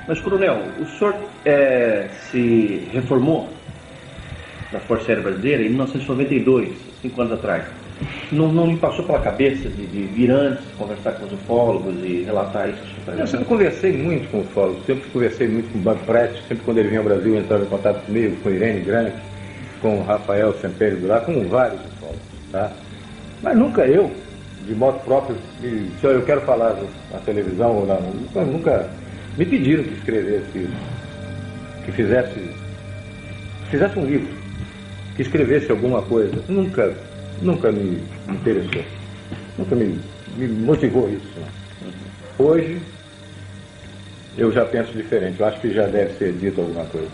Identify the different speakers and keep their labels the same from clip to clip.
Speaker 1: Mas, coronel, o senhor se reformou da Força Aérea Brasileira em 1992, 5 anos atrás. Não lhe passou pela cabeça de vir antes, conversar com os ufólogos e relatar isso?
Speaker 2: Eu sempre conversei muito com ufólogos, sempre conversei muito com o Banco Prete, sempre quando ele vinha ao Brasil entrava em contato comigo, com Irene Grant, com o Rafael Semperi do lá, com vários ufólogos, tá? Mas nunca eu, de modo próprio, se eu quero falar na televisão ou nunca me pediram que escrevesse isso, que fizesse um livro, que escrevesse alguma coisa. Nunca me interessou, nunca me motivou isso. Não. Hoje, eu já penso diferente, eu acho que já deve ser dito alguma coisa.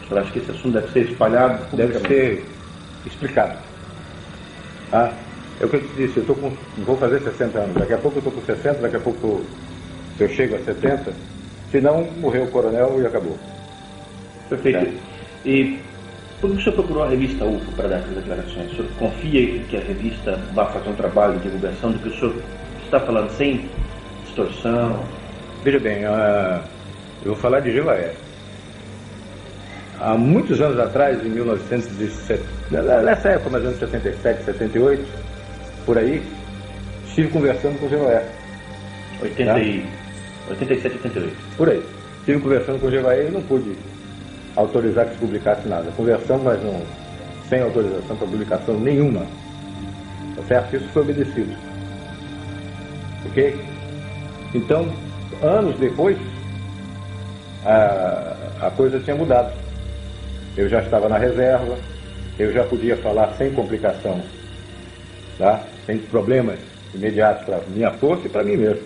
Speaker 1: Eu acho que esse assunto deve ser espalhado,
Speaker 2: deve ser explicado. Ah, é o que eu te disse, vou fazer 60 anos, daqui a pouco eu estou com 60, daqui a pouco eu chego a 70, se não, morreu o coronel e acabou.
Speaker 1: Perfeito. E por que o senhor procurou a revista UFO para dar essas declarações? O senhor confia que a revista vai fazer um trabalho de divulgação do que o senhor está falando sem distorção?
Speaker 2: Veja bem, eu vou falar de Jevaé. Há muitos anos atrás, em 1917, nessa época, mais ou menos 77, 78, por aí, estive conversando com o Jevaé.
Speaker 1: 87, 88.
Speaker 2: Por aí. Estive conversando com o Jevaé e não pude autorizar que se publicasse nada. Conversamos, mas não, sem autorização para publicação nenhuma. Tá certo? Isso foi obedecido. Ok? Então, anos depois, a coisa tinha mudado. Eu já estava na reserva, eu já podia falar sem complicação, tá? Sem problemas imediatos para minha força e para mim mesmo.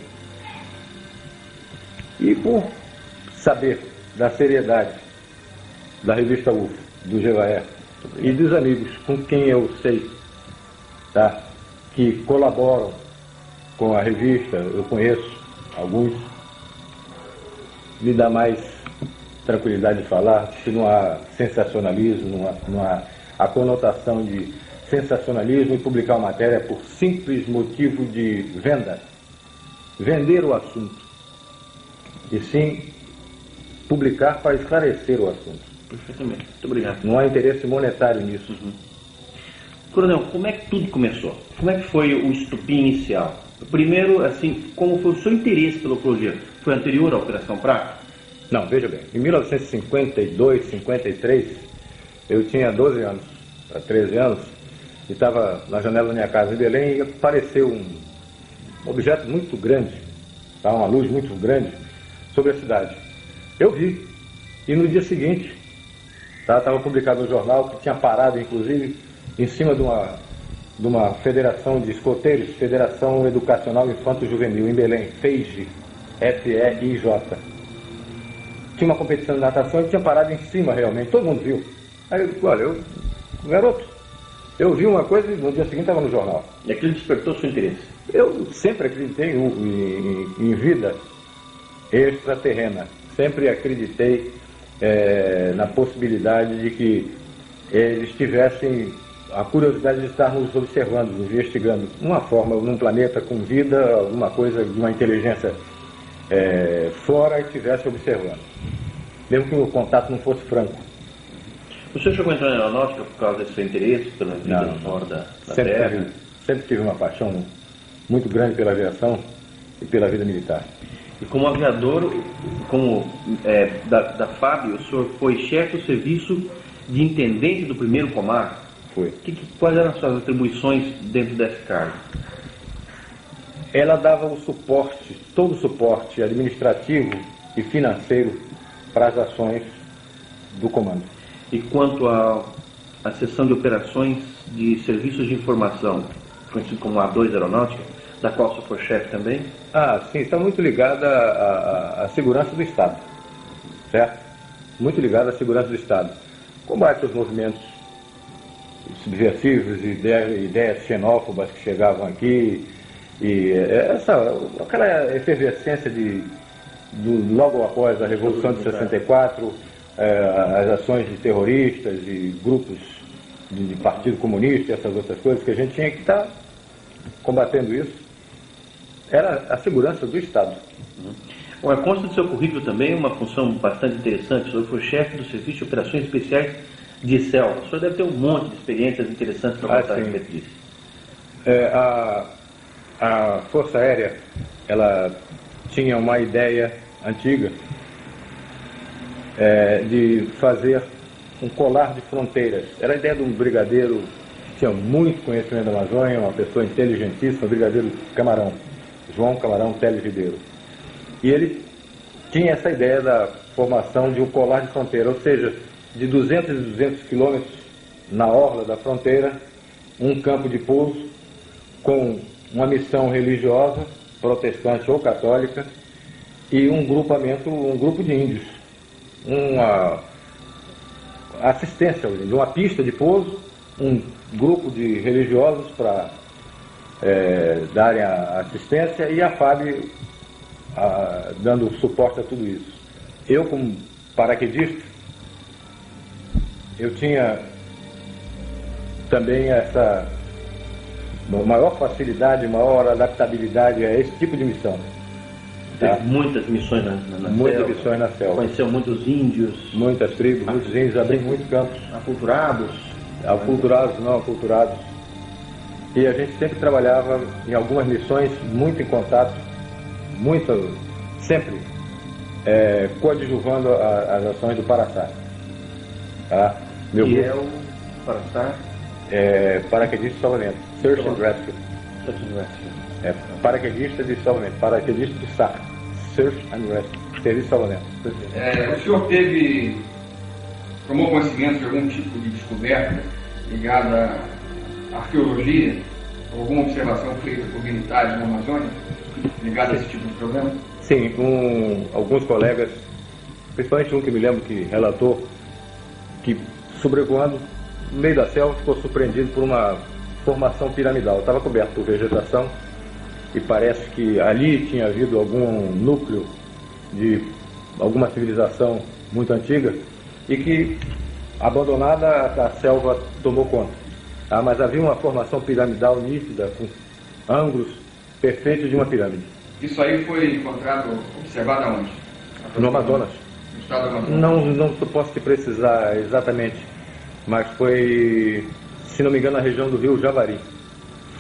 Speaker 2: E por saber da seriedade da revista UFO, do Jevaé e dos amigos com quem eu sei, tá, que colaboram com a revista, eu conheço alguns, me dá mais tranquilidade de falar, que não há sensacionalismo, não há a conotação de sensacionalismo e publicar uma matéria por simples motivo de venda, vender o assunto, e sim publicar para esclarecer o assunto.
Speaker 1: Perfeitamente, muito obrigado.
Speaker 2: Não há interesse monetário nisso.
Speaker 1: Coronel, como é que tudo começou? Como é que foi o estupim inicial? Primeiro, assim, como foi o seu interesse pelo projeto? Foi anterior à Operação Prato?
Speaker 2: Não, veja bem, em 1952, 53, eu tinha 12 anos, para 13 anos, e estava na janela da minha casa em Belém e apareceu um objeto muito grande, tá, uma luz muito grande, sobre a cidade. Eu vi, e no dia seguinte, estava publicado no jornal que tinha parado, inclusive, em cima de uma federação de escoteiros, Federação Educacional Infanto-Juvenil, em Belém, FEIJ, F-E-I-J. Tinha uma competição de natação e tinha parado em cima realmente, todo mundo viu. Aí eu digo, olha, garoto, eu vi uma coisa e no dia seguinte estava no jornal.
Speaker 1: E aquilo despertou seu interesse?
Speaker 2: Eu sempre acreditei em vida extraterrena, sempre acreditei na possibilidade de que eles tivessem a curiosidade de estar nos observando, nos investigando, uma forma, num planeta com vida, alguma coisa de uma inteligência fora e estivesse observando, mesmo que o contato não fosse franco.
Speaker 1: O senhor chegou a entrar na aeronáutica por causa desse seu interesse pela vida fora da Terra?
Speaker 2: Sempre tive uma paixão muito grande pela aviação e pela vida militar.
Speaker 1: E como aviador, da FAB, o senhor foi chefe do serviço de intendente do primeiro comando?
Speaker 2: Foi.
Speaker 1: Quais eram as suas atribuições dentro desse cargo?
Speaker 2: Ela dava o suporte, todo o suporte administrativo e financeiro para as ações do comando.
Speaker 1: E quanto à seção de operações de serviços de informação, conhecido como A2 Aeronáutica, da qual o senhor foi chefe também?
Speaker 2: Sim, está muito ligada à segurança do Estado, certo? Muito ligada à segurança do Estado. Combate aos movimentos subversivos, ideias xenófobas que chegavam aqui, e aquela efervescência logo após a Revolução de 64, as ações de terroristas e grupos de Partido Comunista e essas outras coisas que a gente tinha que estar combatendo isso, era a segurança do Estado.
Speaker 1: Olha, consta do seu currículo também uma função bastante interessante. O senhor foi chefe do Serviço de Operações Especiais de Selva. O senhor deve ter um monte de experiências interessantes para contar a respeito disso.
Speaker 2: A Força Aérea, ela tinha uma ideia antiga de fazer um colar de fronteiras. Era a ideia de um brigadeiro que tinha muito conhecimento da Amazônia, uma pessoa inteligentíssima, o brigadeiro Camarão, João Camarão Teles Ribeiro. E ele tinha essa ideia da formação de um colar de fronteira, ou seja, de 200 e 200 quilômetros na orla da fronteira, um campo de pouso com uma missão religiosa, protestante ou católica, e um grupo de índios, uma assistência de uma pista de pouso, um grupo de religiosos para darem a assistência e a FAB dando suporte a tudo isso. Eu, como paraquedista, eu tinha também essa maior facilidade, maior adaptabilidade a esse tipo de missão.
Speaker 1: Teve muitas missões na
Speaker 2: muitas
Speaker 1: selva.
Speaker 2: Missões na selva.
Speaker 1: Conheceu muitos índios.
Speaker 2: Muitas tribos, muitos índios, abri muitos campos.
Speaker 1: Aculturados.
Speaker 2: Aculturados, não aculturados. E a gente sempre trabalhava em algumas missões, muito em contato, sempre coadjuvando as ações do Paraçá. Tá? Meu
Speaker 1: que
Speaker 2: grupo,
Speaker 1: é o Paraçá?
Speaker 2: Paraquedista de salvamento. Search and Rescue.
Speaker 1: Search and Rescue.
Speaker 2: Paraquedista de salvamento. Paraquedista de SAR. Search and Rescue. Serviço de salvamento.
Speaker 3: O senhor tomou conhecimento de algum tipo de descoberta ligada à arqueologia, ou alguma observação feita por militares na Amazônia, ligada a esse tipo de problema?
Speaker 2: Sim, alguns colegas, principalmente um que me lembro que relatou que sobrevoando no meio da selva ficou surpreendido por uma formação piramidal. Estava coberto por vegetação e parece que ali tinha havido algum núcleo de alguma civilização muito antiga e que, abandonada, a selva tomou conta. Mas havia uma formação piramidal nítida, com ângulos perfeitos de uma pirâmide.
Speaker 3: Isso aí foi observado aonde?
Speaker 2: No Amazonas.
Speaker 3: No estado do Amazonas?
Speaker 2: Não posso te precisar exatamente, mas foi, se não me engano, na região do rio Javari.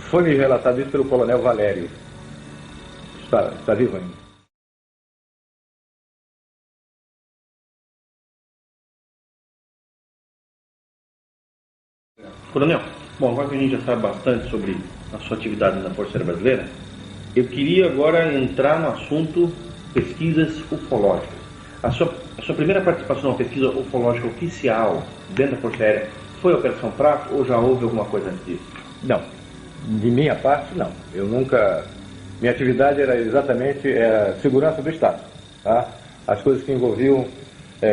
Speaker 2: Foi me relatado isso pelo coronel Valério. Está vivo ainda.
Speaker 1: Coronel, bom, agora que a gente já sabe bastante sobre a sua atividade na Força Aérea Brasileira, eu queria agora entrar no assunto pesquisas ufológicas. A sua primeira participação numa pesquisa ufológica oficial dentro da Força Aérea foi a Operação Prato ou já houve alguma coisa antes disso?
Speaker 2: Não, de minha parte não. Eu nunca... Minha atividade era exatamente segurança do Estado, tá? As coisas que envolviam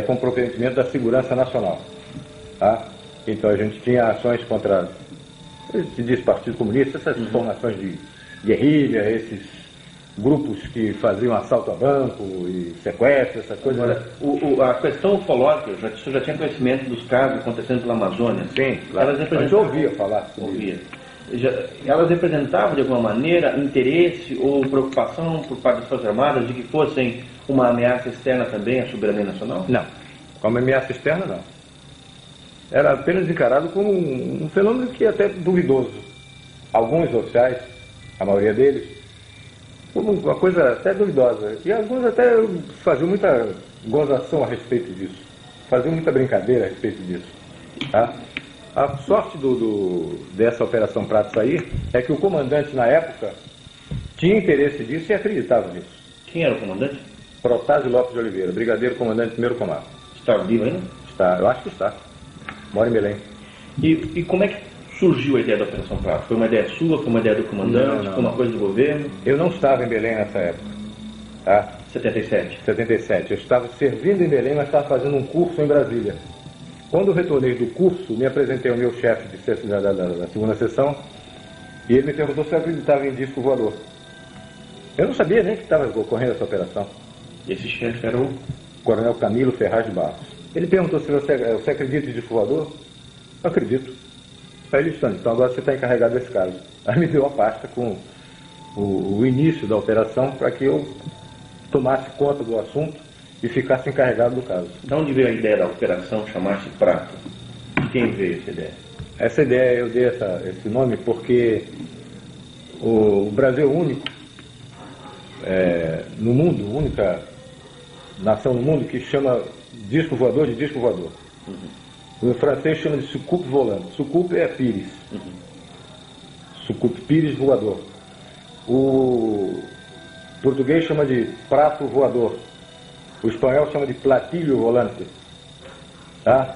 Speaker 2: comprometimento da segurança nacional, tá? Então a gente tinha ações contra, se diz Partido Comunista, essas formações de guerrilha, esses grupos que faziam assalto a banco e sequestro, essas coisas.
Speaker 1: Agora, a questão ufológica, o senhor já tinha conhecimento dos casos acontecendo pela Amazônia?
Speaker 2: Sim, claro. A gente ouvia falar sobre isso.
Speaker 1: Elas representavam de alguma maneira interesse ou preocupação por parte das Forças Armadas de que fossem uma ameaça externa também à soberania nacional?
Speaker 2: Não, como ameaça externa não. Era apenas encarado como um fenômeno que é até duvidoso. Alguns oficiais, a maioria deles, como uma coisa até duvidosa. E alguns até faziam muita gozação a respeito disso. Faziam muita brincadeira a respeito disso. Tá? A sorte dessa Operação Prato sair é que o comandante, na época, tinha interesse disso e acreditava nisso.
Speaker 1: Quem era o comandante?
Speaker 2: Protásio Lopes de Oliveira, brigadeiro comandante do 1º Comando.
Speaker 1: Está vivo ainda?
Speaker 2: Está, eu acho que está. Mora em Belém.
Speaker 1: E como é que surgiu a ideia da Operação Prato? Foi uma ideia sua? Foi uma ideia do comandante?
Speaker 2: Não.
Speaker 1: Foi uma coisa do governo?
Speaker 2: Eu não estava em Belém nessa época. Tá?
Speaker 1: 77?
Speaker 2: 77. Eu estava servindo em Belém, mas estava fazendo um curso em Brasília. Quando eu retornei do curso, me apresentei ao meu chefe da segunda sessão e ele me perguntou se eu acreditava em disco voador. Eu não sabia nem que estava ocorrendo essa operação.
Speaker 1: E esse chefe era o
Speaker 2: Coronel Camilo Ferraz de Barros. Ele perguntou se você acredita em disco voador? Eu acredito. Aí ele disse, então agora você está encarregado desse caso. Aí me deu a pasta com o início da operação para que eu tomasse conta do assunto e ficasse encarregado do caso.
Speaker 1: De onde veio a ideia da operação chamar-se Prato? De quem veio essa ideia?
Speaker 2: Essa ideia, eu dei esse nome porque o Brasil é único no mundo, única nação no mundo que chama disco voador de disco voador. O francês chama de soucoupe volante. Soucoupe é pires. Soucoupe, pires voador. O português chama de prato voador. O espanhol chama de platilho volante. Tá?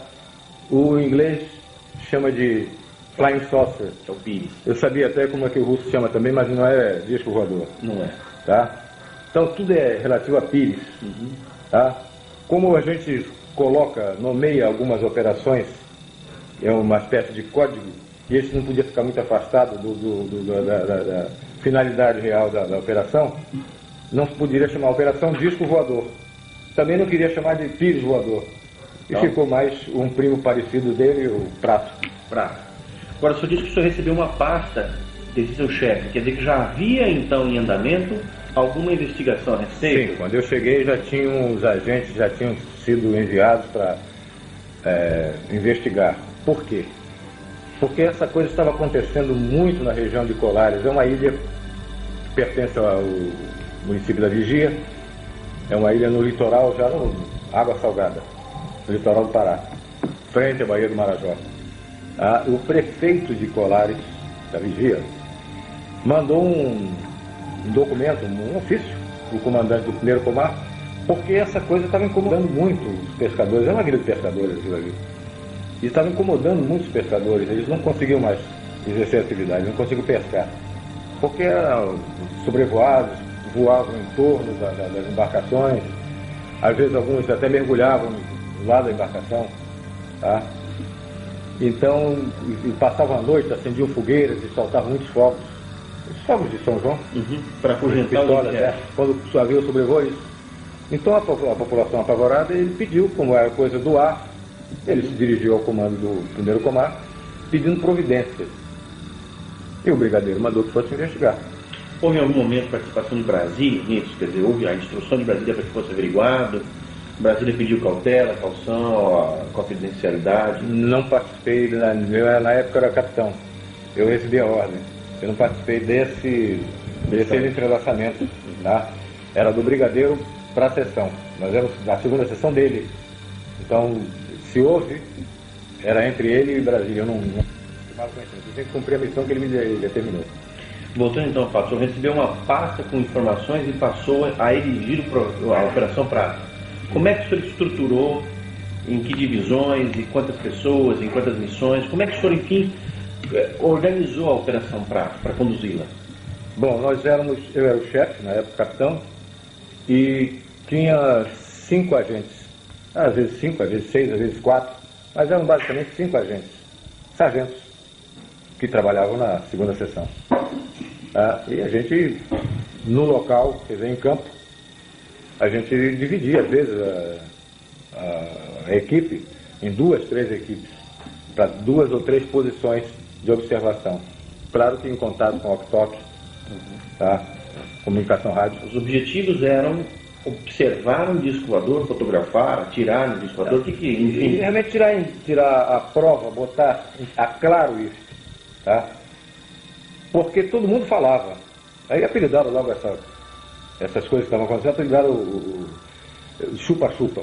Speaker 2: O inglês chama de flying saucer.
Speaker 1: É o pires.
Speaker 2: Eu sabia até como é que o russo chama também, mas não é disco voador.
Speaker 1: Não é.
Speaker 2: Tá? Então tudo é relativo a pires. Tá? Como a gente nomeia algumas operações, é uma espécie de código, e esse não podia ficar muito afastado da finalidade real da operação, não poderia chamar a operação disco voador. Também não queria chamar de pires voador. E
Speaker 1: Não.
Speaker 2: Ficou mais um primo parecido dele, o Prato.
Speaker 1: Prato. Agora, o senhor disse que o senhor recebeu uma pasta desse seu chefe, quer dizer que já havia então em andamento alguma investigação a respeito?
Speaker 2: Sim, quando eu cheguei os agentes já tinham sido enviados para investigar. Por quê? Porque essa coisa estava acontecendo muito na região de Colares. É uma ilha que pertence ao município da Vigia, é uma ilha no litoral, já no água salgada, no litoral do Pará, frente à Baía do Marajó. O prefeito de Colares, da Vigia, mandou um documento, um ofício, para o comandante do 1º Comar, porque essa coisa estava incomodando muito os pescadores. É uma ilha de pescadores aquilo ali. E estava incomodando muito os pescadores. Eles não conseguiam mais exercer a atividade, não conseguiam pescar. Porque eram sobrevoados, voavam em torno das embarcações. Às vezes alguns até mergulhavam lá da embarcação. Tá? Então, passavam a noite, acendiam fogueiras e soltavam muitos fogos. Os fogos de São João.
Speaker 1: Para afugentar os insetos.
Speaker 2: Quando havia o sobrevoo, isso. Então a população apavorada, ele pediu, como era coisa do ar, ele se dirigiu ao comando do 1º Comar, pedindo providências. E o brigadeiro mandou que fosse investigar.
Speaker 1: Houve em algum momento participação de Brasília nisso? Quer dizer, houve a instrução de Brasília para que fosse averiguado? Brasília pediu cautela, calção, confidencialidade?
Speaker 2: Não participei, na época eu era capitão. Eu recebi a ordem. Eu não participei desse entrelaçamento. Tá? Era do brigadeiro para a sessão. Nós éramos a segunda sessão dele. Então, se houve, era entre ele e Brasília. Eu não tinha que cumprir a missão que ele me determinou.
Speaker 1: Voltando então, Fábio, o senhor recebeu uma pasta com informações e passou a dirigir a Operação Prato. Como é que o senhor estruturou, em que divisões, em quantas pessoas, em quantas missões? Como é que o senhor, enfim, organizou a Operação Prato para conduzi-la?
Speaker 2: Bom, eu era o chefe, na época capitão, e tinha 5 agentes. Às vezes 5, às vezes 6, às vezes 4, mas eram basicamente 5 agentes, sargentos, que trabalhavam na segunda sessão. E a gente, no local, quer dizer, em campo, a gente dividia, às vezes, a equipe em 2, 3 equipes, para 2 ou 3 posições de observação. Claro que em contato com o walkie-talkie, tá? Comunicação rádio.
Speaker 1: Os objetivos eram observar um disco voador, fotografar, atirar no disco voador, enfim.
Speaker 2: E realmente tirar a prova, botar a claro isso, tá? Porque todo mundo falava. Aí apelidaram logo essas coisas que estavam acontecendo, apelidaram o chupa-chupa,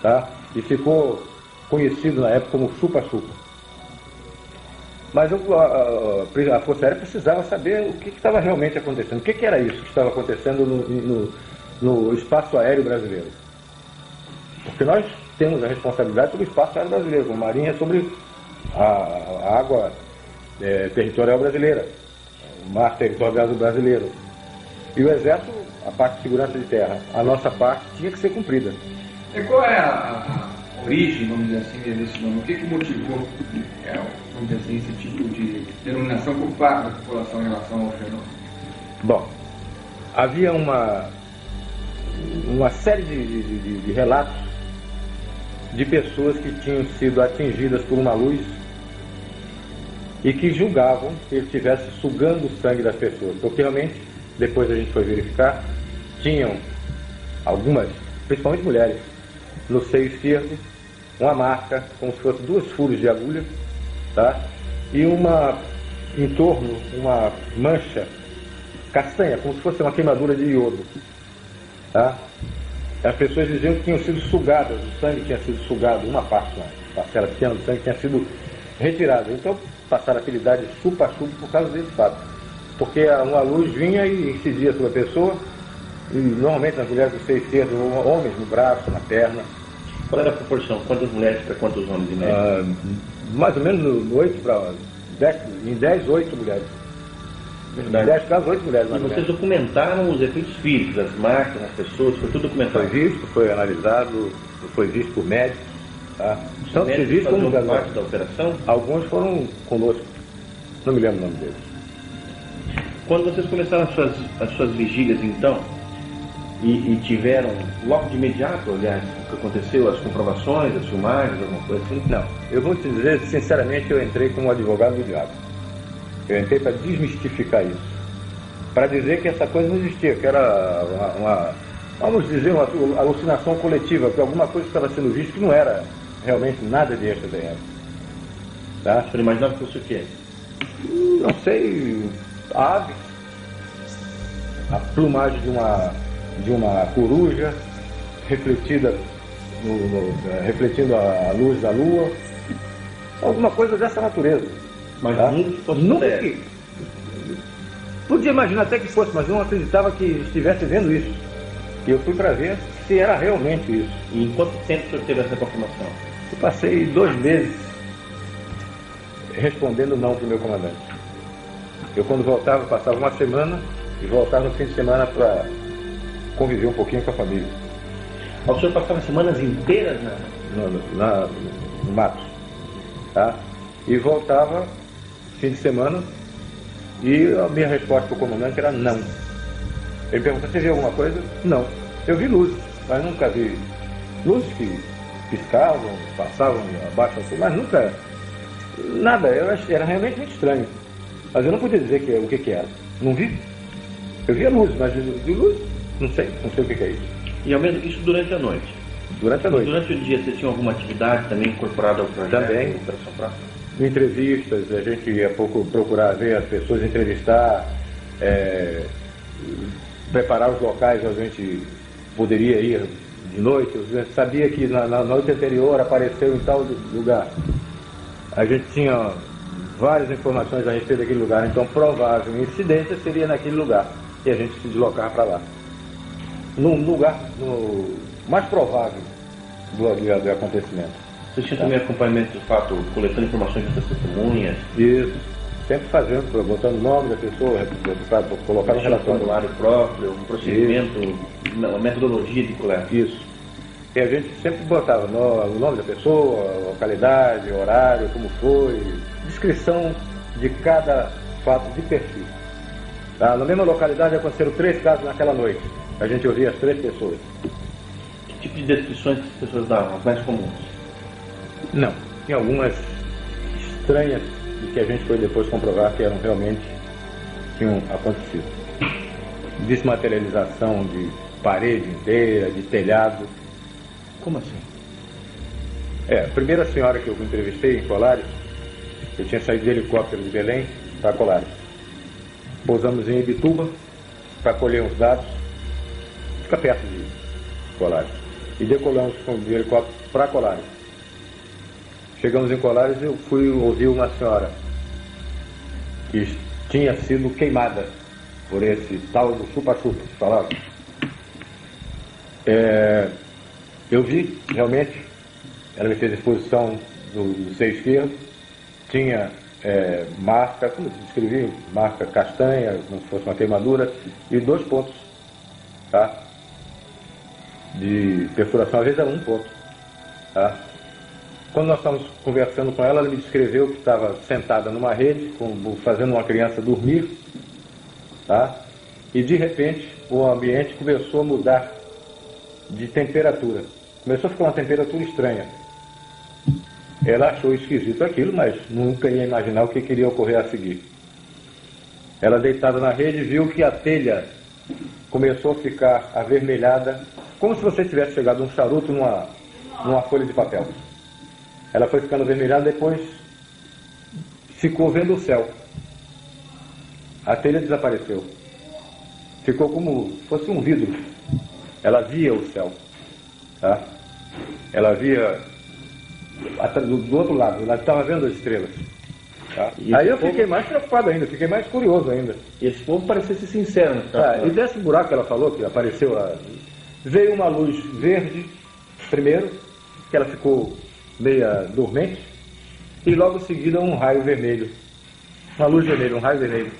Speaker 2: tá? E ficou conhecido na época como chupa-chupa. Mas a Força Aérea precisava saber o que estava realmente acontecendo. O que era isso que estava acontecendo no espaço aéreo brasileiro? Porque nós temos a responsabilidade sobre o espaço aéreo brasileiro, a Marinha é sobre a água territorial brasileira, o mar territorial brasileiro. E o Exército, a parte de segurança de terra. A nossa parte tinha que ser cumprida.
Speaker 3: E qual é a origem, vamos dizer assim, desse nome? O que motivou, vamos dizer assim, esse tipo de denominação por parte da população em relação ao fenômeno?
Speaker 2: Bom, havia uma série de relatos de pessoas que tinham sido atingidas por uma luz e que julgavam que ele estivesse sugando o sangue das pessoas. Porque realmente, depois a gente foi verificar, tinham algumas, principalmente mulheres, no seio esquerdo, uma marca, como se fosse 2 furos de agulha, tá? E em torno, uma mancha castanha, como se fosse uma queimadura de iodo, tá? As pessoas diziam que tinham sido sugadas, o sangue tinha sido sugado, uma parte, uma parcela pequena do sangue tinha sido retirada. Então passaram a apelidar de chupa-chupa por causa desse fato. Porque uma luz vinha e incidia sobre a pessoa, e normalmente nas mulheres do seio esquerdo, homens no braço, na perna.
Speaker 1: Qual era a proporção? Quantas mulheres para quantos homens em média?
Speaker 2: Mais ou menos 8 para 10, em 10, 8 mulheres.
Speaker 1: Verdade.
Speaker 2: Em 10 casos, 8 mulheres.
Speaker 1: E vocês documentaram os efeitos físicos, as marcas, as pessoas, foi tudo documentado?
Speaker 2: Foi visto, foi analisado, foi visto por médicos. Tá? Tanto civis como
Speaker 1: parte da operação?
Speaker 2: Alguns foram conosco. Não me lembro o nome deles.
Speaker 1: Quando vocês começaram as suas vigílias, então, e tiveram logo de imediato, aliás, o que aconteceu, as comprovações, as filmagens, alguma coisa assim?
Speaker 2: Não. Eu vou te dizer, sinceramente, eu entrei como advogado do diabo. Eu entrei para desmistificar isso. Para dizer que essa coisa não existia, que era vamos dizer, uma alucinação coletiva, que alguma coisa estava sendo vista que não era realmente nada de extraterrestre. Tá?
Speaker 1: Você imaginava que fosse o quê?
Speaker 2: Não sei, aves, a plumagem de uma coruja refletida refletindo a luz da lua, alguma coisa dessa natureza.
Speaker 1: Mas
Speaker 2: tá?
Speaker 1: nunca
Speaker 2: que podia imaginar até que fosse, mas não acreditava que estivesse vendo isso. E eu fui para ver se era realmente isso.
Speaker 1: E em quanto tempo o senhor teve essa confirmação?
Speaker 2: Eu passei 2 meses respondendo não para o meu comandante. Eu, quando voltava, passava uma semana e voltava no fim de semana para conviver um pouquinho com a família.
Speaker 1: O senhor passava semanas inteiras
Speaker 2: no mato, tá? E voltava fim de semana e a minha resposta para o comandante era não. Ele perguntou: você viu alguma coisa? Não. Eu vi luzes, mas nunca vi luzes que piscavam, passavam abaixo assim, mas nunca nada. Era realmente muito estranho. Mas eu não podia dizer o que era. Não vi. Eu via luzes, mas vi luz, não sei o que é isso.
Speaker 1: E ao menos isso durante a noite?
Speaker 2: Durante a noite.
Speaker 1: E durante o dia você tinha alguma atividade também incorporada ao projeto?
Speaker 2: Também. Entrevistas, a gente ia procurar ver as pessoas, entrevistar, preparar os locais onde a gente poderia ir de noite. Eu sabia que na noite anterior apareceu em tal lugar. A gente tinha várias informações a respeito daquele lugar, então provável incidência seria naquele lugar. E a gente se deslocava para lá. No lugar mais provável do acontecimento.
Speaker 1: Você tinha também acompanhamento do fato, coletando informações das testemunhas?
Speaker 2: Isso. Sempre fazendo, botando o nome da pessoa, para colocar no relatório.
Speaker 1: Um formulário próprio, um procedimento, uma metodologia de coleta.
Speaker 2: Isso. E a gente sempre botava o nome da pessoa, localidade, horário, como foi, descrição de cada fato de perfil. Tá? Na mesma localidade aconteceram 3 casos naquela noite. A gente ouvia as 3 pessoas.
Speaker 1: Que tipo de descrições que as pessoas davam, as mais comuns?
Speaker 2: Não. Tinha algumas estranhas e que a gente foi depois comprovar que tinham acontecido. Desmaterialização de parede inteira, de telhado.
Speaker 1: Como assim?
Speaker 2: A primeira senhora que eu entrevistei em Colares, eu tinha saído de helicóptero de Belém para Colares. Pousamos em Ibituba para colher uns dados, fica perto de Colares. E decolamos de helicóptero para Colares. Chegamos em Colares e eu fui ouvir uma senhora que tinha sido queimada por esse tal do chupa-chupa que falava. Eu vi, realmente, ela me fez a exposição do seio esquerdo, tinha marca, como eu descrevi, marca castanha, como se fosse uma queimadura, e 2 pontos, tá? De perfuração, às vezes era 1 ponto, tá? Quando nós estávamos conversando com ela, ela me descreveu que estava sentada numa rede, fazendo uma criança dormir, tá? E de repente o ambiente começou a mudar de temperatura. Começou a ficar uma temperatura estranha. Ela achou esquisito aquilo, mas nunca ia imaginar o que iria ocorrer a seguir. Ela, deitada na rede, viu que a telha começou a ficar avermelhada como se você tivesse chegado um charuto numa folha de papel. Ela foi ficando avermelhada, depois ficou vendo o céu. A telha desapareceu. Ficou como se fosse um vidro. Ela via o céu. Tá? Ela via do outro lado, ela estava vendo as estrelas. Tá? Aí eu fiquei mais preocupado ainda, fiquei mais curioso ainda.
Speaker 1: E esse povo parecia ser sincero, né?
Speaker 2: E desse buraco que ela falou, que apareceu lá, veio uma luz verde, primeiro, que ela ficou meia dormente, e logo em seguida um raio vermelho. Uma luz vermelha, um raio vermelho.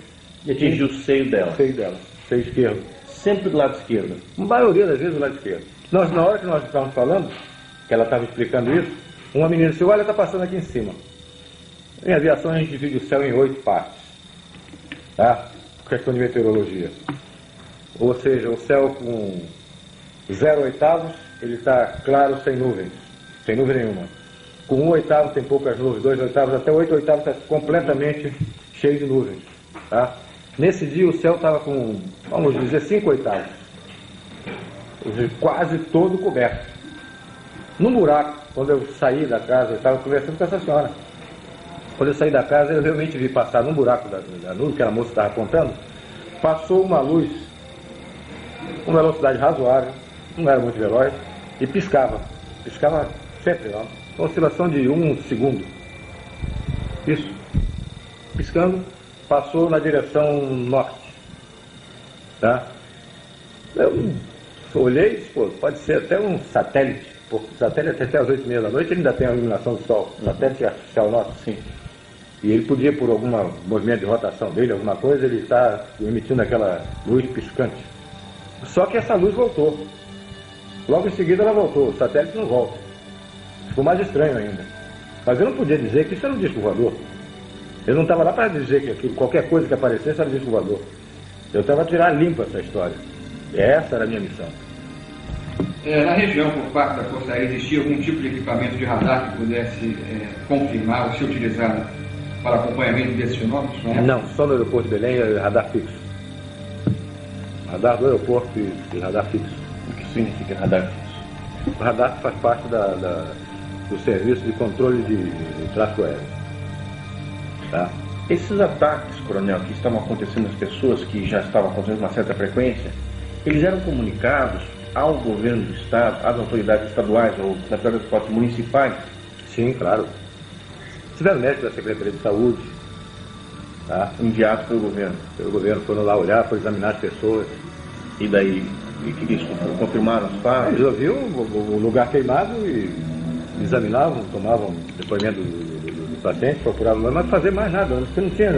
Speaker 1: E atingiu o seio dela.
Speaker 2: Seio esquerdo.
Speaker 1: Sempre do lado esquerdo.
Speaker 2: A maioria das vezes do lado esquerdo. Na hora que nós estávamos falando, que ela estava explicando isso, uma menina disse, olha, está passando aqui em cima. Em aviação a gente divide o céu em 8 partes. Tá? Questão de meteorologia. Ou seja, o céu com 0/8, ele está claro, sem nuvens. Sem nuvem nenhuma. Com 1/8 tem poucas nuvens, 2/8, até 8/8 está completamente cheio de nuvens. Tá? Nesse dia o céu estava com, vamos dizer, 5/8. Quase todo coberto. Num buraco, quando eu saí da casa, eu estava conversando com essa senhora. Quando eu saí da casa, eu realmente vi passar num buraco da nuvem, que a moça estava apontando, passou uma luz com velocidade razoável, não era muito veloz, e piscava. Piscava sempre, ó, uma oscilação de 1 segundo. Isso. Piscando, passou na direção norte. Tá? Eu olhei e disse, pô, pode ser até um satélite, porque o satélite até às 8h30 da noite ele ainda tem a iluminação do sol. O satélite artificial nosso, sim. E ele podia, por algum movimento de rotação dele, alguma coisa, ele está emitindo aquela luz piscante. Só que essa luz voltou. Logo em seguida ela voltou, o satélite não volta. Ficou mais estranho ainda. Mas eu não podia dizer que isso era um disco voador. Eu não estava lá para dizer que aquilo, qualquer coisa que aparecesse era um disco voador. Eu estava a tirar limpo essa história. E essa era a minha missão.
Speaker 3: Na região, por parte da Força Aérea, existia algum tipo de equipamento de radar que pudesse confirmar ou ser utilizado para acompanhamento desses fenômenos?
Speaker 2: Não, só no aeroporto de Belém é radar fixo. Radar do aeroporto e radar fixo.
Speaker 1: O que significa radar fixo?
Speaker 2: O radar faz parte do serviço de controle de tráfego aéreo. Tá?
Speaker 1: Esses ataques, coronel, que estavam acontecendo às pessoas, que já estavam acontecendo com uma certa frequência, eles eram comunicados ao governo do estado, às autoridades estaduais ou nas autoridades municipais?
Speaker 2: Sim, claro. Tiveram médicos da Secretaria de Saúde, tá?
Speaker 1: Enviados pelo governo.
Speaker 2: Pelo governo, foram lá olhar, foram examinar as pessoas.
Speaker 1: E daí, isso, confirmaram os fatos?
Speaker 2: Eles ouviam o lugar queimado e examinavam, tomavam depoimento do paciente, procuravam, mas não fazer mais nada, porque não tinha,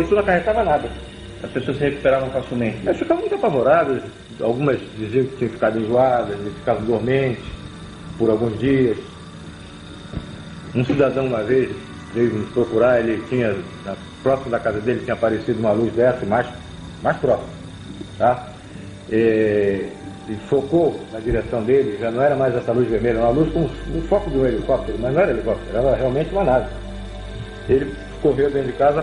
Speaker 2: isso não acarretava nada.
Speaker 1: As pessoas se recuperavam facilmente?
Speaker 2: Elas ficavam muito apavoradas, algumas diziam que tinham ficado enjoadas, ficavam dormentes por alguns dias. Um cidadão uma vez veio nos procurar, ele tinha, próximo da casa dele tinha aparecido uma luz dessa, mais próximo, tá? E focou na direção dele, já não era mais essa luz vermelha, uma luz com um foco de um helicóptero, mas não era helicóptero, era realmente uma nave. Ele correu dentro de casa,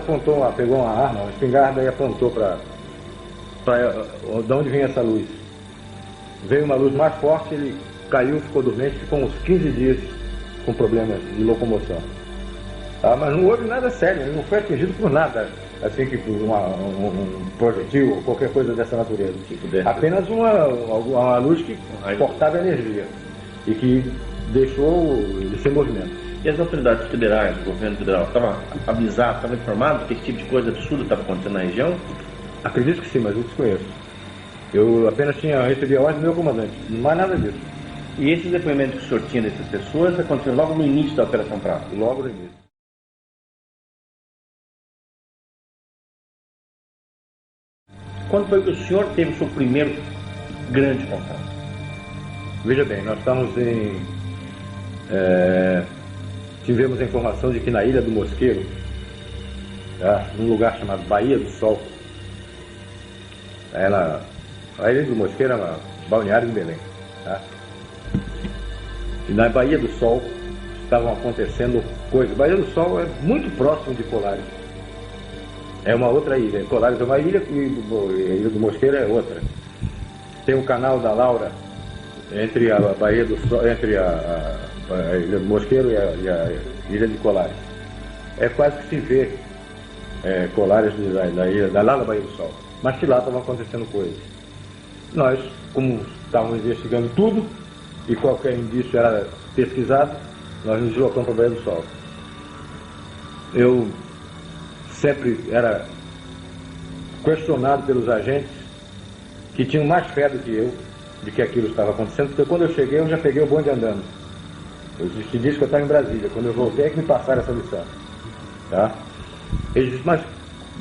Speaker 2: pegou uma arma, uma espingarda e apontou para de onde vinha essa luz. Veio uma luz mais forte, ele caiu, ficou dormente, ficou uns 15 dias com problemas de locomoção. Tá? Mas não houve nada sério, ele não foi atingido por nada, assim que por um projetil ou qualquer coisa dessa natureza. Apenas uma luz que cortava energia e que deixou ele sem movimento.
Speaker 1: E as autoridades federais, o governo federal, estavam avisados, estavam informados que esse tipo de coisa absurda estava acontecendo na região?
Speaker 2: Acredito que sim, mas eu desconheço. Eu apenas recebi a ordem do meu comandante, não mais nada disso.
Speaker 1: E esses depoimentos que o senhor tinha dessas pessoas aconteceram logo no início da Operação Prato?
Speaker 2: Logo no início.
Speaker 1: Quando foi que o senhor teve o seu primeiro grande contato?
Speaker 2: Veja bem, nós estamos tivemos a informação de que na Ilha do Mosqueiro, tá, num lugar chamado Baía do Sol, a Ilha do Mosqueiro é uma balneário de Belém, tá? E na Baía do Sol estavam acontecendo coisas. Baía do Sol é muito próximo de Colares. É uma outra ilha. Colares é uma ilha e a Ilha do Mosqueiro é outra. Tem o canal da Laura, entre a Baía do Sol, entre a Ilha do Mosqueiro e a Ilha de Colares. É quase que se vê Colares da ilha, lá da Baía do Sol. Mas que lá estavam acontecendo coisas. Nós, como estávamos investigando tudo, e qualquer indício era pesquisado, nós nos deslocamos para a Baía do Sol. Eu sempre era questionado pelos agentes que tinham mais fé do que eu de que aquilo estava acontecendo, porque quando eu cheguei eu já peguei o bonde andando. Eu te disse que eu estava em Brasília. Quando eu voltei é que me passaram essa lição. Tá? Ele disse, mas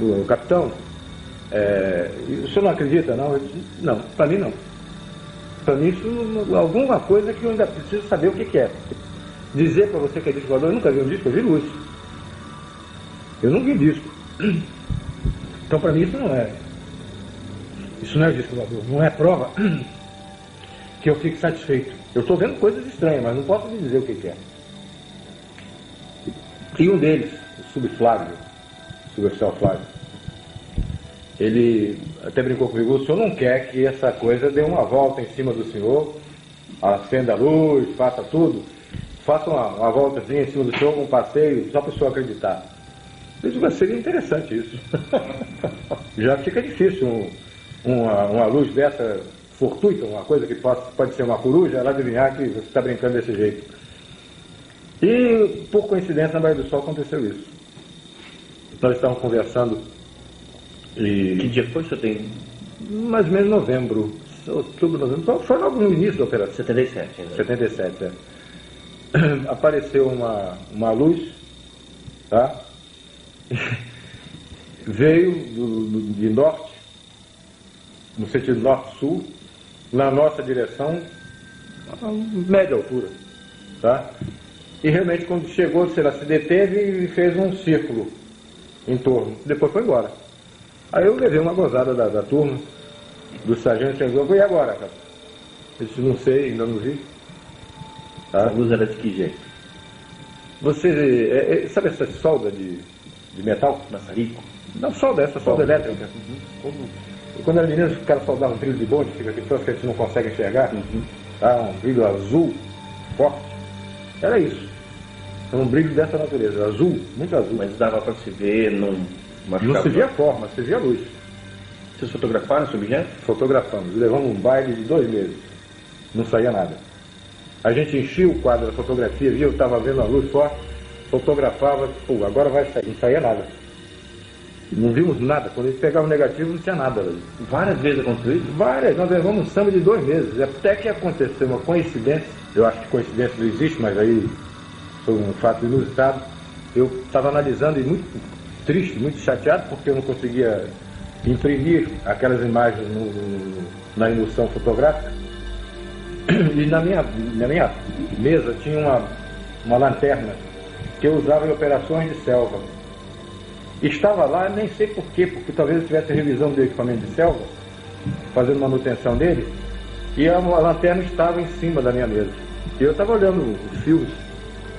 Speaker 2: o capitão, o senhor não acredita não? Eu disse, não, para mim não. Para mim isso alguma coisa que eu ainda preciso saber o que é. Dizer para você que é disco voador, eu nunca vi um disco, eu vi luz. Eu não vi disco. Então para mim isso não é disco voador, não é prova que eu fique satisfeito. Eu estou vendo coisas estranhas, mas não posso lhe dizer o que é. E um deles, o suboficial Flávio, ele até brincou comigo, o senhor não quer que essa coisa dê uma volta em cima do senhor, acenda a luz, faça tudo, faça uma voltazinha em cima do senhor, um passeio, só para o senhor acreditar. Eu digo, mas seria interessante isso. Já fica difícil uma luz dessa fortuita, uma coisa que pode ser uma coruja, ela adivinhar que você está brincando desse jeito. E, por coincidência, na Baía do Sol aconteceu isso. Nós estávamos conversando e...
Speaker 1: Que dia foi, senhor tem?
Speaker 2: Mais ou menos novembro, outubro, novembro, foi logo no início da operação.
Speaker 1: 77, né?
Speaker 2: 77, Apareceu uma luz, tá? Veio de norte, no sentido norte-sul, na nossa direção, a média altura, tá? E realmente quando chegou, sei lá, se deteve e fez um círculo em torno, depois foi embora. Aí eu levei uma gozada da turma, do sargento, chegou, e agora, cara? Eu disse, não sei, ainda não vi. Tá?
Speaker 1: A luz era de que jeito?
Speaker 2: Você, sabe essa solda de metal?
Speaker 1: Maçarico?
Speaker 2: Não, solda elétrica. Quando era menino, os caras soldavam um brilho de bonde, fica aqui, que a gente não consegue enxergar, tá? Um brilho azul, forte. Era isso. Um brilho dessa natureza, azul, muito azul.
Speaker 1: Mas dava para se ver, não
Speaker 2: se via forma, se via luz.
Speaker 1: Vocês fotografaram esse objeto?
Speaker 2: Fotografamos, levamos um baile de 2 meses. Não saía nada. A gente enchia o quadro da fotografia, via, eu estava vendo a luz forte, fotografava, pô, agora vai sair. Não saía nada. Não vimos nada. Quando a gente pegava o negativo, não tinha nada.
Speaker 1: Várias vezes aconteceu isso?
Speaker 2: Várias. Nós levamos um samba de 2 meses. Até que aconteceu uma coincidência. Eu acho que coincidência não existe, mas aí foi um fato inusitado. Eu estava analisando e muito triste, muito chateado, porque eu não conseguia imprimir aquelas imagens na emulsão fotográfica. E na minha mesa tinha uma lanterna que eu usava em operações de selva. Estava lá, nem sei porquê, porque talvez eu estivesse revisão do equipamento de selva, fazendo manutenção dele, e a lanterna estava em cima da minha mesa. E eu estava olhando os fios,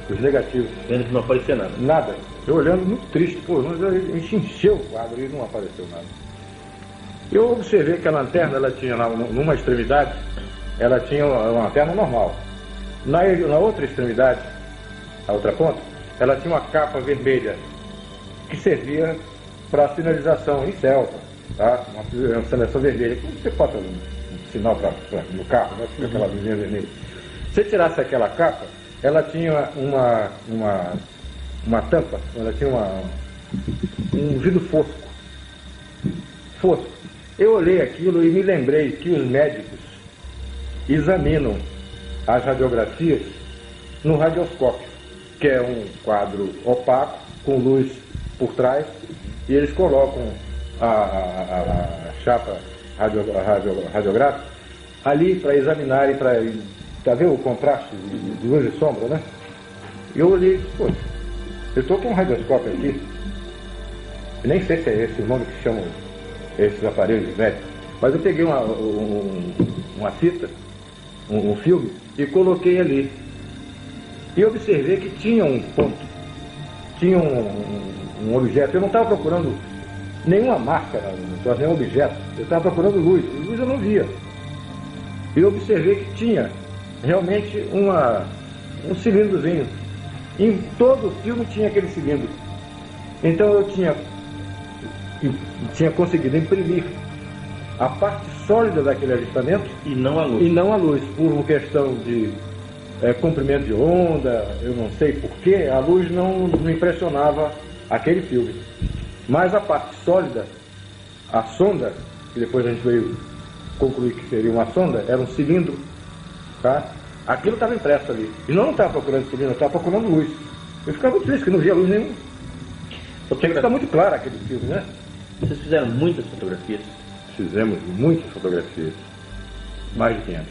Speaker 2: os negativos.
Speaker 1: Vendo que não aparecia nada.
Speaker 2: Nada. Eu olhando muito triste, pô, a gente encheu o quadro e não apareceu nada. Eu observei que a lanterna, ela tinha numa extremidade, ela tinha uma lanterna normal. Na outra extremidade, a outra ponta, ela tinha uma capa vermelha que servia para sinalização em selva, tá? Uma sinalização vermelha. Como você bota um sinal no carro, né? Fica aquela luzinha vermelha. Se você tirasse aquela capa, ela tinha uma tampa, ela tinha um vidro fosco. Eu olhei aquilo e me lembrei que os médicos examinam as radiografias no radioscópio, que é um quadro opaco, com luz por trás, e eles colocam a chapa radiográfica ali para examinarem, para ver o contraste de luz e sombra, né? E eu olhei e disse, pô, eu estou com um radioscópio aqui, eu nem sei se é esse o nome que chamam esses aparelhos médicos, mas eu peguei uma fita, um filme, e coloquei ali. E observei que tinha um ponto, tinha um objeto. Eu não estava procurando nenhuma marca, nenhum objeto. Eu estava procurando luz. Luz eu não via. E observei que tinha realmente um cilindrozinho. Em todo o filme tinha aquele cilindro. Então eu tinha conseguido imprimir a parte sólida daquele avistamento
Speaker 1: E não a luz.
Speaker 2: e não a luz, por uma questão de comprimento de onda, eu não sei porquê, a luz não impressionava aquele filme. Mas a parte sólida, a sonda, que depois a gente veio concluir que seria uma sonda, era um cilindro, tá? Aquilo estava impresso ali. E não estava procurando cilindro, eu estava procurando luz. Eu ficava muito triste, que não via luz nenhuma. Porque está muito claro aquele filme, né?
Speaker 1: Vocês fizeram muitas fotografias.
Speaker 2: Fizemos muitas fotografias, mais de 500.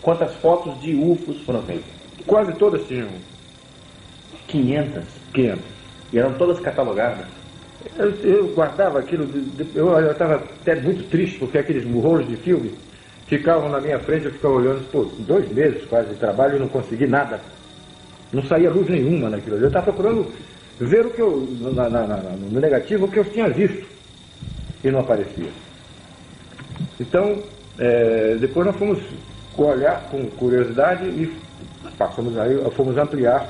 Speaker 1: Quantas fotos de UFOs foram feitas?
Speaker 2: Quase todas tinham
Speaker 1: 500.
Speaker 2: 500.
Speaker 1: E eram todas catalogadas.
Speaker 2: Eu guardava aquilo, eu estava até muito triste, porque aqueles rolos de filme ficavam na minha frente, eu ficava olhando, pô, 2 meses quase de trabalho e não consegui nada. Não saía luz nenhuma naquilo. Eu estava procurando ver o que eu, no negativo, o que eu tinha visto. E não aparecia. Então, depois nós fomos olhar com curiosidade e fomos ampliar,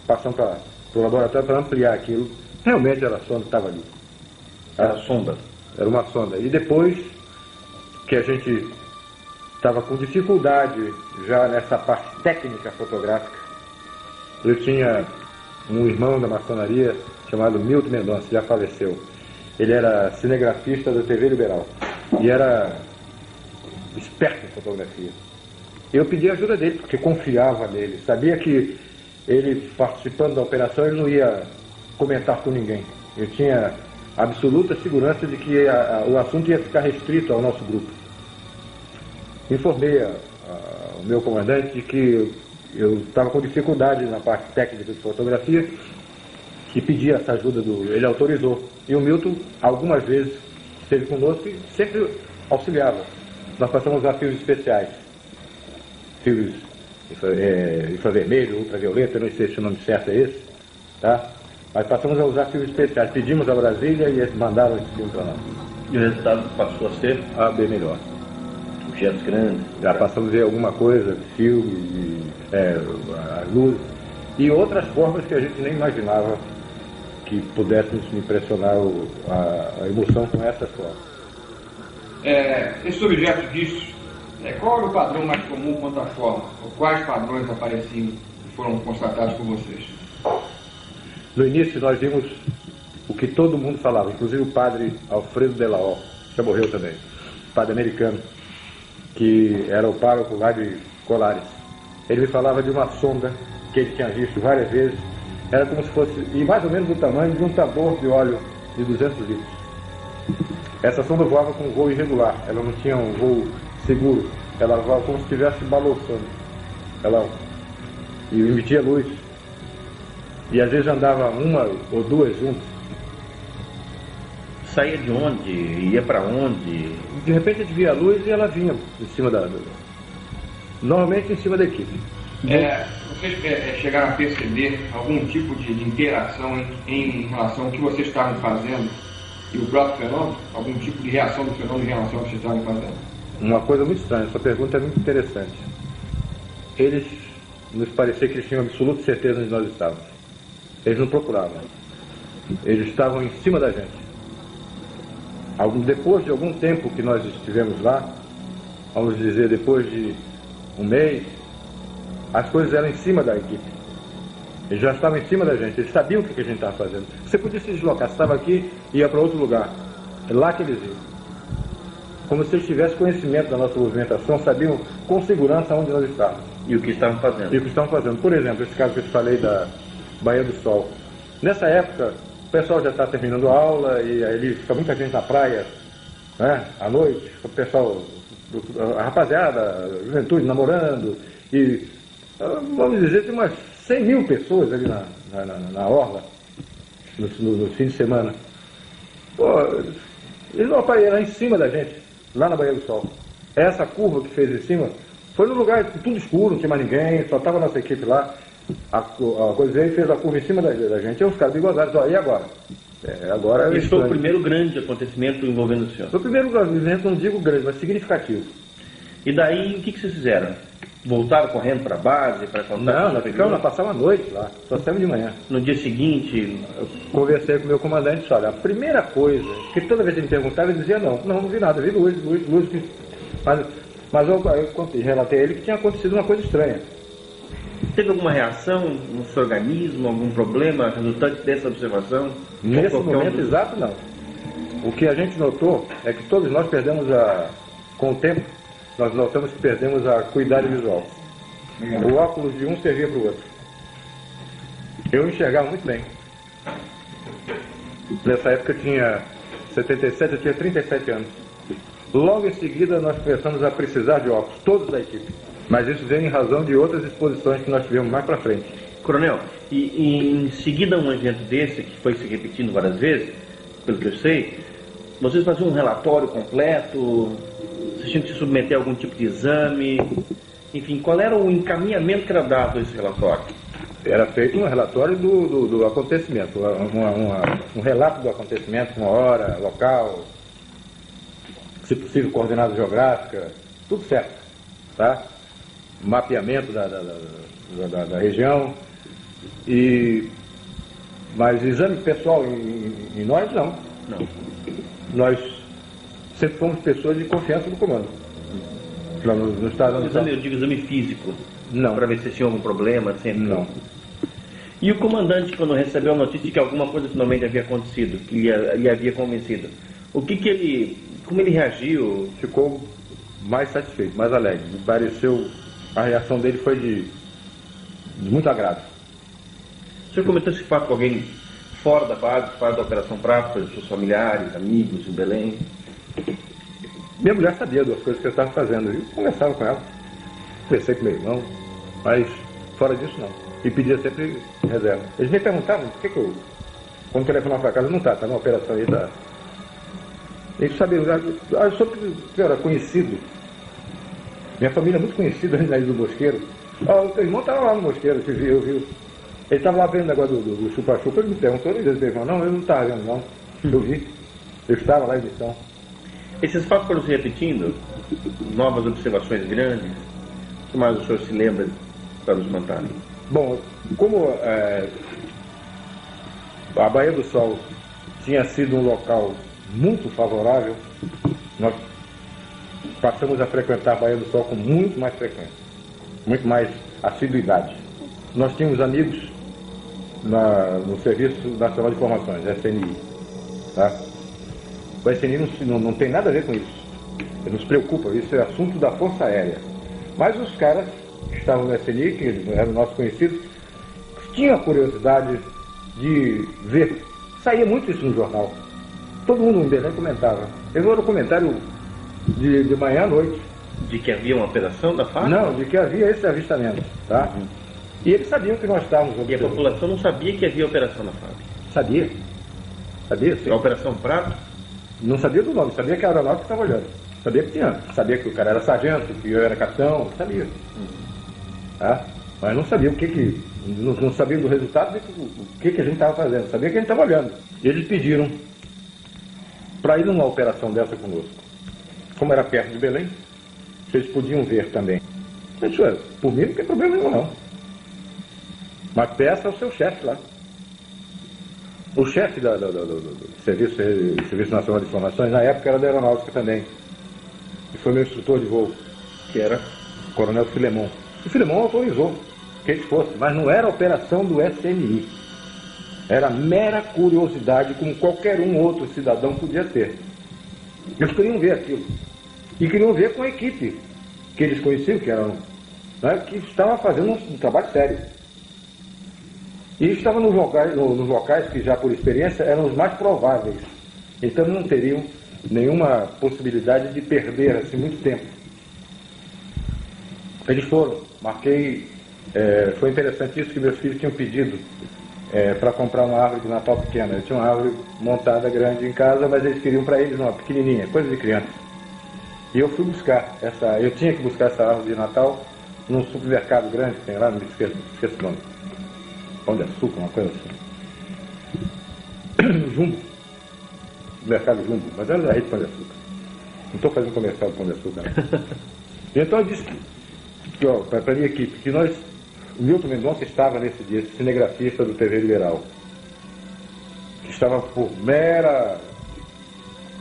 Speaker 2: passamos para o laboratório para ampliar aquilo. Realmente era a sonda que estava ali.
Speaker 1: Era sonda.
Speaker 2: Era uma sonda. E depois que a gente estava com dificuldade já nessa parte técnica fotográfica, eu tinha um irmão da maçonaria chamado Milton Mendonça, já faleceu. Ele era cinegrafista da TV Liberal e era esperto em fotografia. Eu pedi a ajuda dele, porque confiava nele. Sabia que ele, participando da operação, ele não ia comentar com ninguém. Eu tinha absoluta segurança de que o assunto ia ficar restrito ao nosso grupo. Informei o meu comandante de que eu estava com dificuldade na parte técnica de fotografia e pedi essa ajuda ele autorizou. E o Milton, algumas vezes, esteve conosco e sempre auxiliava. Nós passamos a fios especiais. Fios infravermelho, ultravioleta, não sei se o nome certo é esse, tá? Mas passamos a usar fios especiais. Pedimos a Brasília e eles mandaram esse filme para nós.
Speaker 1: E o resultado passou a ser
Speaker 2: Bem melhor.
Speaker 1: objetos grandes.
Speaker 2: Já passamos a ver alguma coisa, filme, a luz e outras formas que a gente nem imaginava que pudéssemos impressionar a emoção com essas formas.
Speaker 3: Esses objetos vistos, qual era o padrão mais comum quanto à forma? Ou quais padrões apareciam e foram constatados por vocês?
Speaker 2: No início nós vimos o que todo mundo falava, inclusive o padre Alfredo Delaó, já morreu também, padre americano, que era o pároco lá de Colares. Ele me falava de uma sonda que ele tinha visto várias vezes, era como se fosse, e mais ou menos do tamanho de um tambor de óleo de 200 litros. Essa sonda voava com um voo irregular, ela não tinha um voo seguro, ela voava como se estivesse balançando. E emitia luz. E às vezes andava uma ou duas juntas.
Speaker 1: Saía de onde? Ia para onde?
Speaker 2: De repente a gente via a luz e ela vinha em cima normalmente em cima da equipe.
Speaker 3: Vocês chegaram a perceber algum tipo de interação em relação ao que vocês estavam fazendo e o próprio fenômeno? Algum tipo de reação do fenômeno em relação ao que vocês estavam fazendo?
Speaker 2: Uma coisa muito estranha, essa pergunta é muito interessante. Eles nos parecia que eles tinham absoluta certeza onde nós estávamos. Eles não procuravam. Eles estavam em cima da gente. Depois de algum tempo que nós estivemos lá, vamos dizer, depois de um mês, as coisas eram em cima da equipe. Eles já estavam em cima da gente, eles sabiam o que a gente estava fazendo. Você podia se deslocar, você estava aqui e ia para outro lugar. É lá que eles iam. Como se eles tivessem conhecimento da nossa movimentação, sabiam com segurança onde nós estávamos.
Speaker 1: E o que estavam fazendo?
Speaker 2: E o que estavam fazendo. Por exemplo, esse caso que eu te falei da Baía do Sol. Nessa época, o pessoal já está terminando a aula e aí fica muita gente na praia, né, à noite, o pessoal, a rapaziada, a juventude namorando, e vamos dizer, tem umas 100 mil pessoas ali na orla, no fim de semana. Pô, eles não apareceram em cima da gente, lá na Baía do Sol. Essa curva que fez em cima foi no lugar tudo escuro, não tinha mais ninguém, só estava a nossa equipe lá. A coisa aí fez a curva em cima da gente, e os caras bigodados, e agora? Agora
Speaker 1: Esse foi o primeiro grande acontecimento envolvendo o senhor?
Speaker 2: Foi o primeiro acontecimento, não digo grande, mas significativo.
Speaker 1: E daí, o que vocês fizeram? voltaram correndo para a base para contar?
Speaker 2: Não, nós passamos a noite lá, só saímos de manhã.
Speaker 1: No dia seguinte,
Speaker 2: eu conversei com o meu comandante e disse, olha, a primeira coisa, que toda vez que ele me perguntava, ele dizia não vi nada, vi luz. Mas eu relatei a ele que tinha acontecido uma coisa estranha.
Speaker 1: Teve alguma reação no seu organismo, algum problema resultante dessa observação?
Speaker 2: Nesse momento exato, não. O que a gente notou é que todos nós perdemos com o tempo, nós notamos que perdemos a acuidade visual. O óculos de um servia para o outro. Eu enxergava muito bem. Nessa época eu tinha 77, eu tinha 37 anos. Logo em seguida nós começamos a precisar de óculos, todos da equipe. Mas isso veio em razão de outras exposições que nós tivemos mais para frente.
Speaker 1: Coronel, e em seguida a um evento desse, que foi se repetindo várias vezes, pelo que eu sei, vocês faziam um relatório completo, vocês tinham que se submeter a algum tipo de exame, enfim, qual era o encaminhamento que era dado a esse relatório?
Speaker 2: Era feito um relatório do acontecimento, um relato do acontecimento, uma hora, local, se possível coordenada geográfica, tudo certo, tá? Mapeamento da região, mas exame pessoal em nós, não. Nós sempre fomos pessoas de confiança do comando.
Speaker 1: Eu digo exame físico,
Speaker 2: não.
Speaker 1: Para ver se tinha algum problema, sempre.
Speaker 2: Não.
Speaker 1: E o comandante, quando recebeu a notícia de que alguma coisa finalmente havia acontecido, que lhe havia convencido, como ele reagiu?
Speaker 2: Ficou mais satisfeito, mais alegre. Me pareceu, a reação dele foi de muito agrado.
Speaker 1: O senhor comentou esse fato com alguém fora da base, fora da Operação Prato, seus familiares, amigos em Belém?
Speaker 2: Minha mulher sabia das coisas que eu estava fazendo. Eu conversava com ela, conversei com meu irmão, mas fora disso não. E pedia sempre reserva. Eles me perguntavam por que eu, quando telefonava para casa, não está numa operação aí da... Eles sabiam, eu soube que eu era conhecido. Minha família é muito conhecida na Ilha do Bosqueiro. O teu irmão estava lá no Bosqueiro, eu vi. Ele estava lá vendo o negócio do chupa-chupa, ele me perguntou, ele disse, não, eu não estava vendo não. Eu vi. Eu estava lá em missão.
Speaker 1: Esses fatos foram se repetindo? Novas observações grandes? O que mais o senhor se lembra para nos contar?
Speaker 2: Bom, como a Baía do Sol tinha sido um local muito favorável, nós passamos a frequentar a Baía do Sol com muito mais frequência, muito mais assiduidade. Nós tínhamos amigos no Serviço Nacional de Informações, SNI. Tá? O SNI não tem nada a ver com isso. Ele nos preocupa, isso é assunto da Força Aérea. Mas os caras que estavam no SNI, que eram nossos conhecidos, tinham a curiosidade de ver. Saía muito isso no jornal. Todo mundo em Belém comentava. Eu era um comentário de manhã à noite.
Speaker 1: De que havia uma operação da FARC?
Speaker 2: Não, de que havia esse avistamento. Tá? E eles sabiam que nós estávamos observando.
Speaker 1: E a população não sabia que havia operação na FARC?
Speaker 2: Sabia. Sabia, sim.
Speaker 1: A Operação Prato?
Speaker 2: Não sabia do nome, sabia que a aeronáutica estava olhando. Sabia que tinha. Sabia que o cara era sargento, que eu era capitão, sabia. Tá? Mas não sabia não sabia do resultado o que a gente estava fazendo. Sabia que a gente estava olhando. E eles pediram para ir numa operação dessa conosco. Como era perto de Belém, vocês podiam ver também. Eu disse, por mim não tem problema nenhum não. Mas peça ao seu chefe lá. O chefe do Serviço Nacional de Informações, na época, era da Aeronáutica também. E foi meu instrutor de voo, que era o Coronel Filemon. E Filemon autorizou que eles fossem, mas não era operação do SNI. Era mera curiosidade, como qualquer outro cidadão podia ter. Eles queriam ver aquilo. E queriam ver com a equipe que eles conheciam, que estava fazendo um trabalho sério. E estava nos locais que já por experiência eram os mais prováveis. Então não teriam nenhuma possibilidade de perder assim muito tempo. Eles foram, marquei, foi interessante isso que meus filhos tinham pedido para comprar uma árvore de Natal pequena. Eu tinha uma árvore montada grande em casa, mas eles queriam para eles uma pequenininha, coisa de criança. E eu fui buscar eu tinha que buscar essa árvore de Natal num supermercado grande que tem lá, não me esqueço o nome. Pão de Açúcar, uma coisa assim. Jumbo. Mercado Jumbo. Mas era da rede Pão de Açúcar. Não estou fazendo comercial do Pão de Açúcar. Né? E então eu disse para a minha equipe, que o Milton Mendonça estava nesse dia, esse cinegrafista do TV Liberal, que estava por mera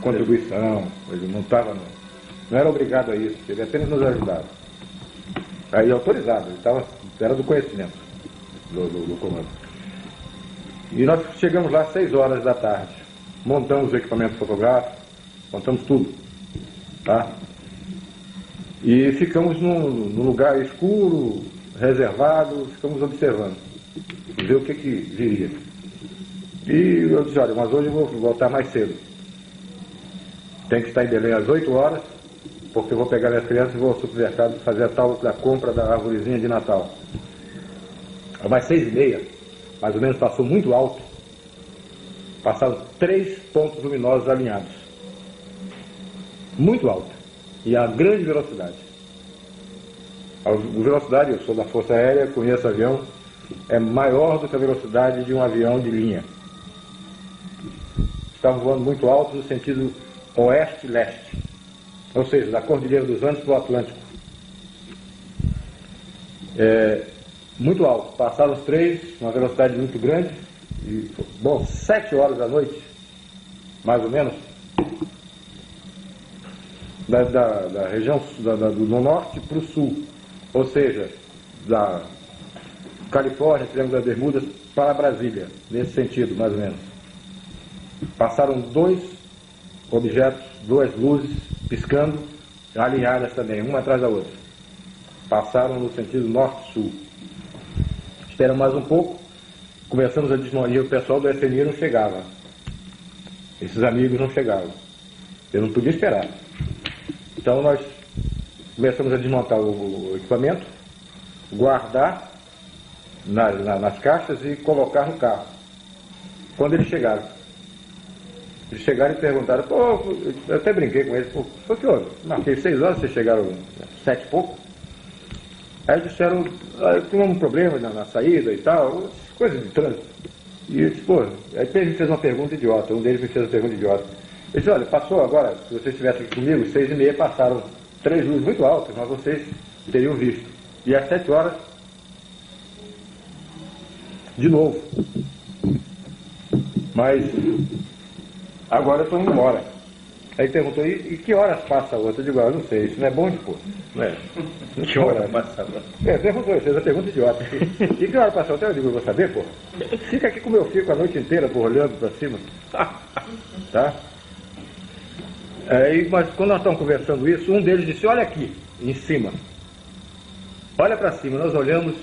Speaker 2: contribuição, ele não estava, não era obrigado a isso, ele apenas nos ajudava. Aí autorizado, era do conhecimento do comando. E nós chegamos lá às 6 horas da tarde, montamos o equipamento fotográfico, montamos tudo, tá? E ficamos num lugar escuro, reservado, ficamos observando, ver o que viria. E eu disse, olha, mas hoje eu vou voltar mais cedo. Tem que estar em Belém às 8 horas, porque eu vou pegar minhas crianças e vou ao supermercado fazer a tal da compra da arvorezinha de Natal. Mas 6h30, mais ou menos, passou muito alto. Passaram 3 pontos luminosos alinhados. Muito alto. E a grande velocidade. A velocidade, eu sou da Força Aérea, conheço avião, é maior do que a velocidade de um avião de linha. Estavam voando muito alto no sentido oeste-leste, ou seja, da Cordilheira dos Andes para o Atlântico. Muito alto. Passaram os 3, uma velocidade muito grande, e, 7 horas da noite, mais ou menos, da região do norte para o sul, ou seja, da Califórnia, Triângulo das Bermudas, para Brasília, nesse sentido, mais ou menos. Passaram 2 objetos, 2 luzes, piscando, alinhadas também, uma atrás da outra. Passaram no sentido norte-sul. Esperamos mais um pouco, começamos a desmontar, e o pessoal do SNI não chegava. Esses amigos não chegavam. Eu não podia esperar. Então nós começamos a desmontar o equipamento, guardar nas caixas e colocar no carro. Quando eles chegaram e perguntaram, eu até brinquei com eles, o que houve? Marquei 6 horas, vocês chegaram 7 e pouco? Aí disseram, tinha um problema na saída e tal, coisas de trânsito. E eu disse, aí ele me fez uma pergunta idiota, um deles me fez uma pergunta idiota. Ele disse, olha, passou agora, se vocês estivessem aqui comigo, 6h30 passaram 3 luzes muito altas, mas vocês teriam visto. E às 7 horas, de novo. Mas agora eu estou indo embora. Aí perguntou, e que horas passa a outra? Eu digo, eu não sei, isso não é bom de pôr. Não é? Que horas passa a outra? Perguntou, fez a pergunta idiota. E que hora passa a outra? Eu digo, eu vou saber, pô. Fica aqui como eu fico a noite inteira, pô, olhando para cima. Tá? Mas quando nós estamos conversando isso, um deles disse, olha aqui, em cima. Olha para cima, nós olhamos.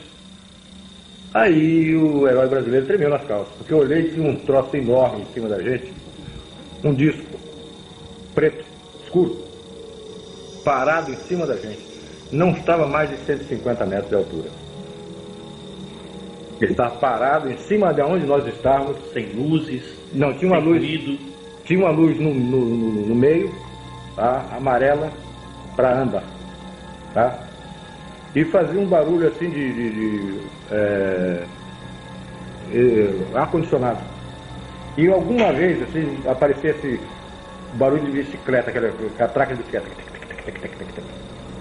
Speaker 2: Aí o herói brasileiro tremeu nas calças, porque eu olhei e tinha um troço enorme em cima da gente, um disco preto, escuro, parado em cima da gente. Não estava mais de 150 metros de altura. Ele estava parado em cima de onde nós estávamos.
Speaker 1: Sem luzes,
Speaker 2: não, tinha uma luz. Tinha uma luz no meio, tá? Amarela para âmbar, tá? E fazia um barulho assim de ar-condicionado. E alguma vez assim, aparecia esse barulho de bicicleta, aquela catraca de bicicleta.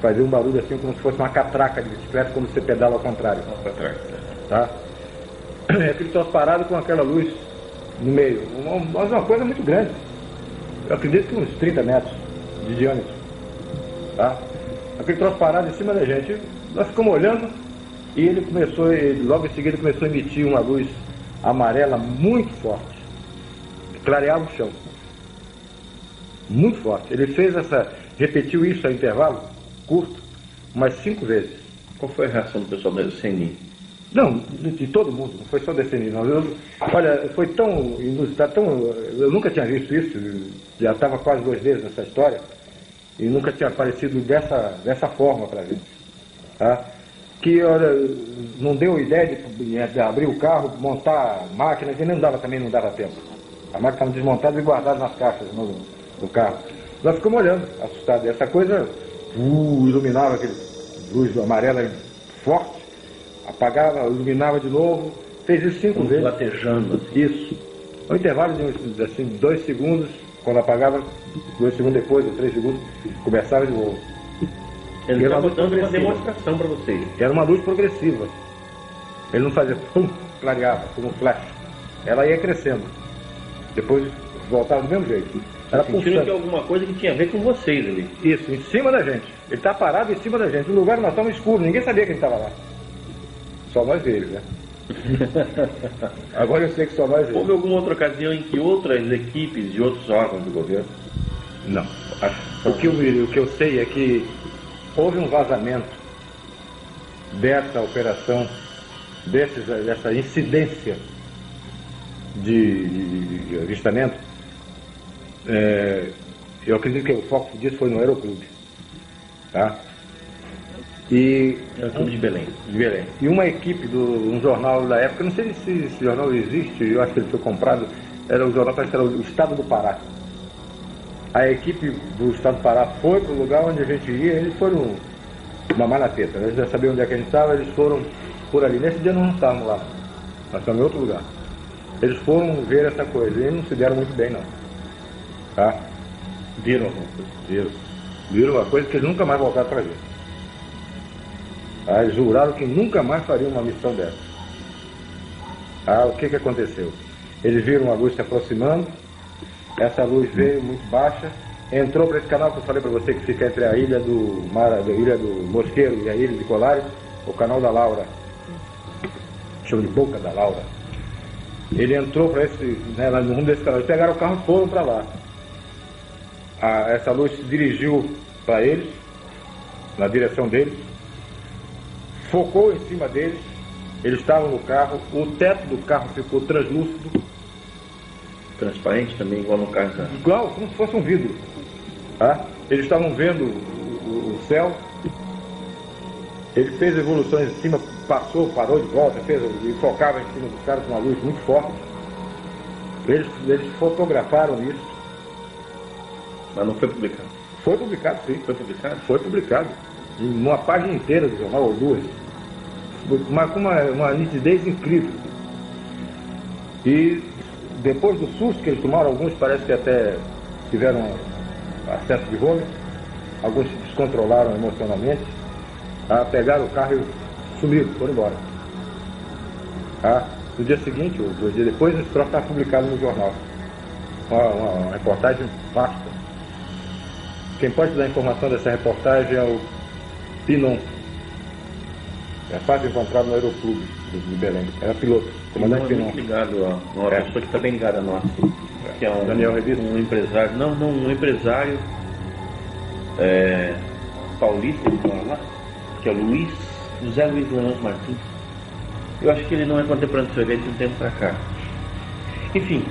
Speaker 2: Fazia um barulho assim como se fosse uma catraca de bicicleta, quando você pedala ao contrário. Tá? Aquele troço parado com aquela luz no meio. Uma coisa muito grande. Eu acredito que uns 30 metros de diâmetro. Tá? Aquele troço parado em cima da gente. Nós ficamos olhando e ele logo em seguida começou a emitir uma luz amarela muito forte, que clareava o chão. Muito forte. Ele repetiu isso a intervalo curto, umas 5 vezes.
Speaker 1: Qual foi a reação do pessoal do CNI?
Speaker 2: Não, de todo mundo, não foi só do CNI, não. Olha, foi tão inusitado, eu nunca tinha visto isso, já estava quase 2 vezes nessa história, e nunca tinha aparecido dessa forma para a gente. Tá? Que, olha, não deu ideia de abrir o carro, montar a máquina, que também não dava tempo. A máquina estava desmontada e guardada nas caixas do carro. Nós ficamos olhando, assustados. Essa coisa iluminava aquele luz amarela forte, apagava, iluminava de novo, fez isso 5 vezes.
Speaker 1: Latejando.
Speaker 2: Isso. No intervalo de assim, 2 segundos, quando apagava, 2 segundos depois, ou 3 segundos, começava de novo.
Speaker 1: Ele
Speaker 2: era
Speaker 1: estava
Speaker 2: luz
Speaker 1: dando uma
Speaker 2: progressiva.
Speaker 1: demonstração para vocês.
Speaker 2: Era uma luz progressiva. Ele não fazia pum, clareava, como um flash. Ela ia crescendo. Depois voltava do mesmo jeito. Era
Speaker 1: Sentiram
Speaker 2: pulsando.
Speaker 1: que alguma coisa que tinha a ver com vocês ali.
Speaker 2: Isso, em cima da gente. Ele está parado em cima da gente. O lugar nós estamos escuro, ninguém sabia que ele estava lá. Só nós eles, né? Agora eu sei que só nós eles.
Speaker 1: Houve alguma outra ocasião em que outras equipes de outros órgãos do governo?
Speaker 2: Não. O que eu sei é que houve um vazamento dessa operação, dessa incidência de avistamento. Eu acredito que o foco disso foi no Aeroclube. Tá? E
Speaker 1: Clube de Belém.
Speaker 2: de Belém. E uma equipe um jornal da época, não sei se esse jornal existe, eu acho que ele foi comprado, era o jornal, parece que era o Estado do Pará. A equipe do Estado do Pará foi para o lugar onde a gente ia, eles foram uma manateta, eles já sabiam onde é que a gente estava, eles foram por ali. Nesse dia nós não estávamos lá, nós estávamos em outro lugar. Eles foram ver essa coisa e não se deram muito bem, não. Tá?
Speaker 1: Viram alguma coisa?
Speaker 2: Viram uma coisa que eles nunca mais voltaram para ver. Eles juraram que nunca mais fariam uma missão dessa. O que aconteceu? Eles viram uma luz se aproximando, essa luz veio muito baixa, entrou para esse canal que eu falei para você, que fica entre a ilha do Mosqueiro e a ilha de Colares, o canal da Laura, chama de Boca da Laura. Ele entrou para no rumo desse canal, eles pegaram o carro e foram para lá. Essa luz se dirigiu para eles, na direção deles, focou em cima deles, eles estavam no carro, o teto do carro ficou translúcido.
Speaker 1: Transparente também, igual no caso da...
Speaker 2: Igual, como se fosse um vidro. Tá? Eles estavam vendo o céu, ele fez evoluções em cima, parou de volta, e focava em cima dos caras com uma luz muito forte. Eles fotografaram isso.
Speaker 1: Mas não foi publicado?
Speaker 2: Foi publicado, sim.
Speaker 1: Foi publicado?
Speaker 2: Foi publicado. Em uma página inteira do jornal, ou duas. Mas com uma nitidez incrível. E depois do susto que eles tomaram, alguns parece que até tiveram acesso de vômito, alguns se descontrolaram emocionalmente, pegaram o carro e sumiram, foram embora. No dia seguinte, ou 2 dias depois, esse troço estava publicado no jornal. Uma reportagem vasta. Quem pode dar informação dessa reportagem é o Pinon. É fácil encontrar no Aeroclube de Belém. Era piloto, comandante Pinon.
Speaker 1: Muito ligado a uma pessoa que está bem ligada a nós, que é
Speaker 2: Daniel Revista.
Speaker 1: Um empresário, um empresário paulista, ele mora lá, que é o José Luiz Lourenço Martins. Eu acho que ele não é contemporâneo do seu evento de um tempo para cá. Enfim,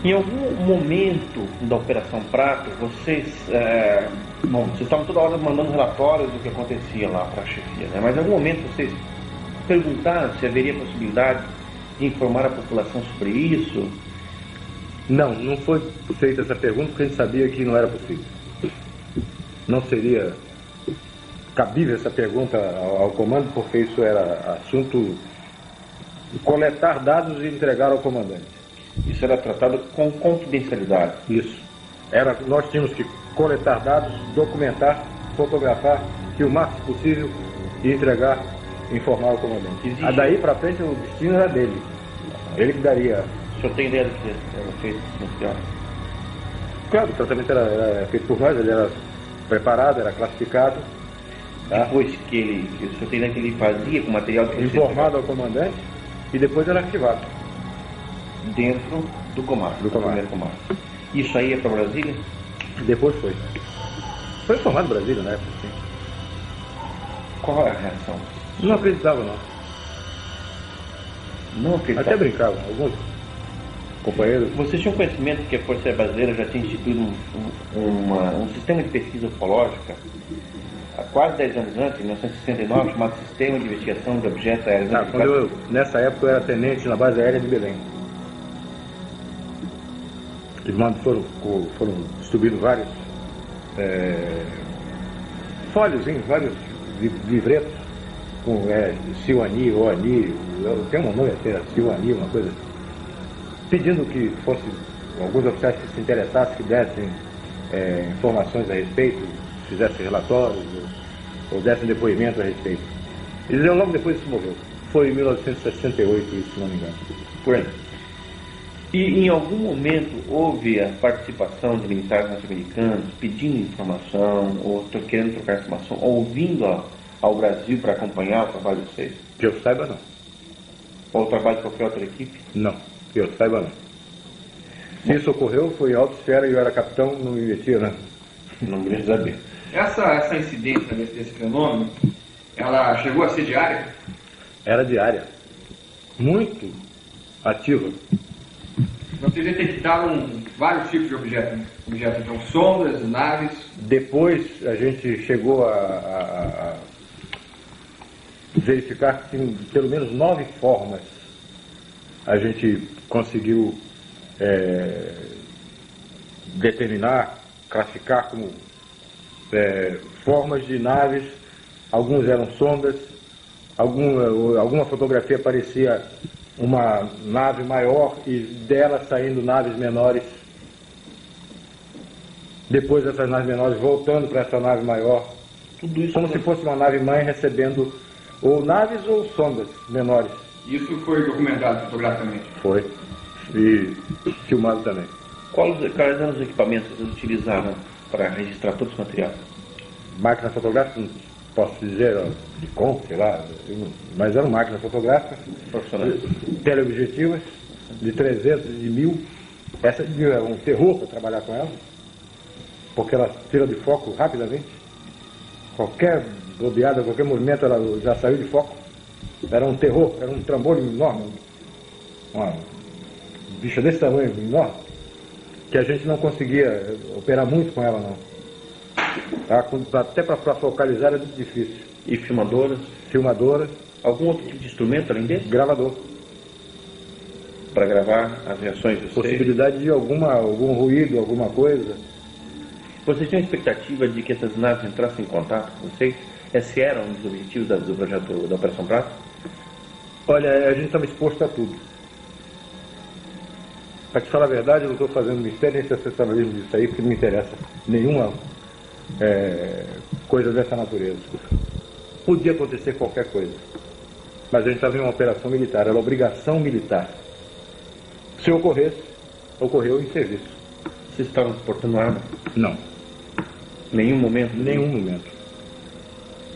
Speaker 1: em algum momento da Operação Prato, vocês estavam toda hora mandando relatórios do que acontecia lá para a chefia, né? Mas em algum momento vocês perguntaram se haveria possibilidade de informar a população sobre isso?
Speaker 2: Não foi feita essa pergunta porque a gente sabia que não era possível. Não seria cabível essa pergunta ao comando, porque isso era assunto de coletar dados e entregar ao comandante.
Speaker 1: Isso era tratado com confidencialidade.
Speaker 2: Isso. Nós tínhamos que coletar dados, documentar, fotografar, filmar se possível e entregar, informar ao comandante. Daí para frente o destino era dele. Ele que daria.
Speaker 1: O senhor tem ideia do que era feito nesse ano?
Speaker 2: Claro, o tratamento era feito por nós, ele era preparado, era classificado. Tá?
Speaker 1: Depois que o senhor tem ideia que ele fazia com material de
Speaker 2: informado ao comandante e depois era arquivado.
Speaker 1: Dentro do comando. Primeiro comando. Isso aí é para Brasília?
Speaker 2: Depois foi. Foi informado Brasília na época, sim.
Speaker 1: Qual é a reação?
Speaker 2: Não acreditava, não.
Speaker 1: Não acreditava?
Speaker 2: Até brincavam, alguns companheiros.
Speaker 1: Vocês tinham conhecimento que a Força Aérea Brasileira já tinha instituído um sistema de pesquisa ufológica há quase 10 anos antes, em 1969, chamado Sistema de Investigação de Objetos Aéreos Identificados?
Speaker 2: Nessa época eu era tenente na base aérea de Belém. Foram distribuídos vários folhozinhos, vários livretos com Silani, Oani, tem um nome até, Silani, uma coisa, pedindo que fosse alguns oficiais que se interessassem, que dessem informações a respeito, fizessem relatórios, ou dessem depoimento a respeito. Eles diziam logo depois que se morreu. Foi em 1968, isso, se não me engano.
Speaker 1: Por aí. E em algum momento houve a participação de militares norte-americanos pedindo informação, ou querendo trocar informação, ou vindo ao Brasil para acompanhar o trabalho de vocês?
Speaker 2: Que eu saiba, não.
Speaker 1: Ou o trabalho de qualquer outra equipe?
Speaker 2: Não, que eu saiba, não. Se isso ocorreu, foi em alta esfera e eu era capitão, não me metia, né?
Speaker 1: Não me saber.
Speaker 3: Essa incidência desse fenômeno, ela chegou a ser diária?
Speaker 2: Era diária. Muito ativa.
Speaker 3: Vocês detectaram vários tipos de objetos, então sondas, naves.
Speaker 2: Depois a gente chegou a verificar que em pelo menos 9 formas a gente conseguiu determinar, classificar como formas de naves. Alguns eram sondas, alguma fotografia parecia uma nave maior e dela saindo naves menores. Depois essas naves menores voltando para essa nave maior. Tudo isso como se fosse uma nave mãe recebendo ou naves ou sondas menores.
Speaker 3: Isso foi documentado fotograficamente?
Speaker 2: Foi. E filmado também.
Speaker 1: Quais eram os equipamentos que vocês utilizaram para registrar todo esse material?
Speaker 2: Máquina fotográfica, não posso dizer, de conta, sei lá, mas eram máquinas fotográficas,
Speaker 1: Profissionais.
Speaker 2: teleobjetivas, de 300, de 1000. Essa de 1000 é um terror para trabalhar com ela, porque ela tira de foco rapidamente. Qualquer bobeada, qualquer movimento, ela já saiu de foco. Era um terror, era um trambolho enorme, uma bicha desse tamanho, enorme, que a gente não conseguia operar muito com ela, não. Até para focalizar era muito difícil.
Speaker 1: E filmadoras?
Speaker 2: Filmadora.
Speaker 1: Algum outro tipo de instrumento além desse?
Speaker 2: Gravador.
Speaker 1: Para gravar as reações de vocês?
Speaker 2: Possibilidade de algum ruído, alguma coisa.
Speaker 1: Vocês tinham expectativa de que essas naves entrassem em contato com vocês? Esse era um dos objetivos do projeto da Operação Prato?
Speaker 2: Olha, a gente estava exposto a tudo. Para te falar a verdade, eu não estou fazendo mistério nem sensacionalismo disso aí, porque não me interessa nenhuma coisa dessa natureza. Podia acontecer qualquer coisa, mas a gente estava em uma operação militar, era obrigação militar. Se ocorresse, ocorreu em serviço.
Speaker 1: Vocês estavam portando arma?
Speaker 2: Não.
Speaker 1: Nenhum momento?
Speaker 2: Nenhum momento.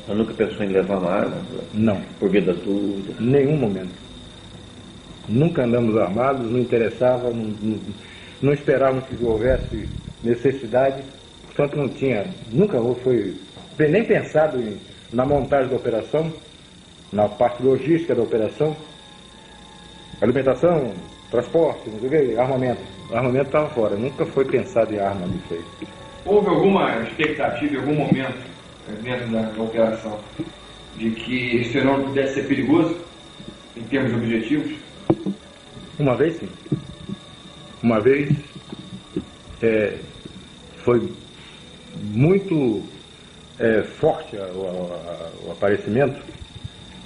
Speaker 1: Eu nunca pensou em levar uma arma?
Speaker 2: Não.
Speaker 1: Por via das dúvidas?
Speaker 2: Nenhum momento. Nunca andamos armados, não interessava, não esperávamos que houvesse necessidade, portanto não tinha, nunca foi nem pensado na montagem da operação, na parte logística da operação, alimentação, transporte, não sei o que, armamento. O armamento estava fora, nunca foi pensado em arma disso aí.
Speaker 3: Houve alguma expectativa em algum momento, dentro da operação, de que esse fenômeno pudesse ser perigoso, em termos de objetivos?
Speaker 2: Uma vez, sim. Uma vez foi muito forte o aparecimento,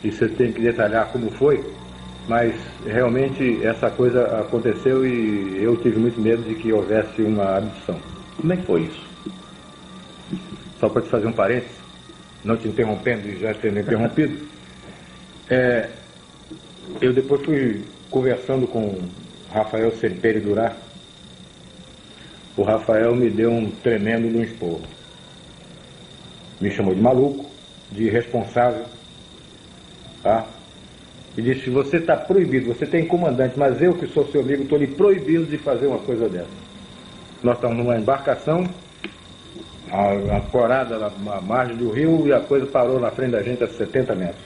Speaker 2: e você tem que detalhar como foi, mas realmente essa coisa aconteceu e eu tive muito medo de que houvesse uma abdução.
Speaker 1: Como é que foi isso?
Speaker 2: Só para te fazer um parênteses, não te interrompendo e já tendo interrompido, eu depois fui conversando com Rafael Semperi Durá. O Rafael me deu um tremendo de um esporro. Me chamou de maluco, de irresponsável, tá? E disse: você está proibido, você tem comandante, mas eu que sou seu amigo estou lhe proibindo de fazer uma coisa dessa. Nós estamos numa embarcação, ancorada na margem do rio, e a coisa parou na frente da gente a 70 metros.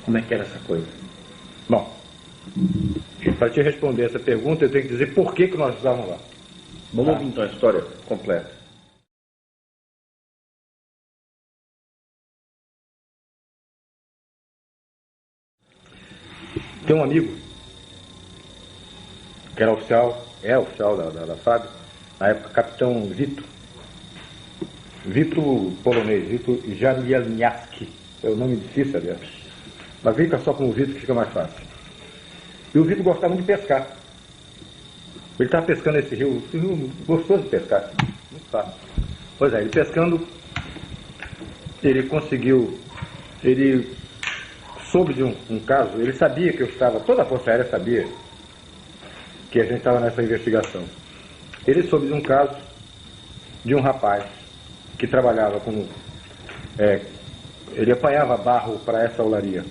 Speaker 1: Como é que era essa coisa?
Speaker 2: Bom, para te responder essa pergunta, eu tenho que dizer por que nós estávamos lá.
Speaker 1: Vamos ouvir então a história completa.
Speaker 2: Tem um amigo que era oficial, é oficial da FAB, na época, capitão Vitor polonês, Vitor Jamielniaski, é o nome difícil, aliás, mas fica só com o Vitor que fica mais fácil. E o Vitor gostava muito de pescar. Ele estava pescando esse rio gostoso de pescar, muito fácil. Pois é, ele pescando, ele conseguiu, ele soube de um caso, ele sabia que eu estava, toda a Força Aérea sabia que a gente estava nessa investigação. Ele soube de um caso de um rapaz que trabalhava como, ele apanhava barro para essa olaria,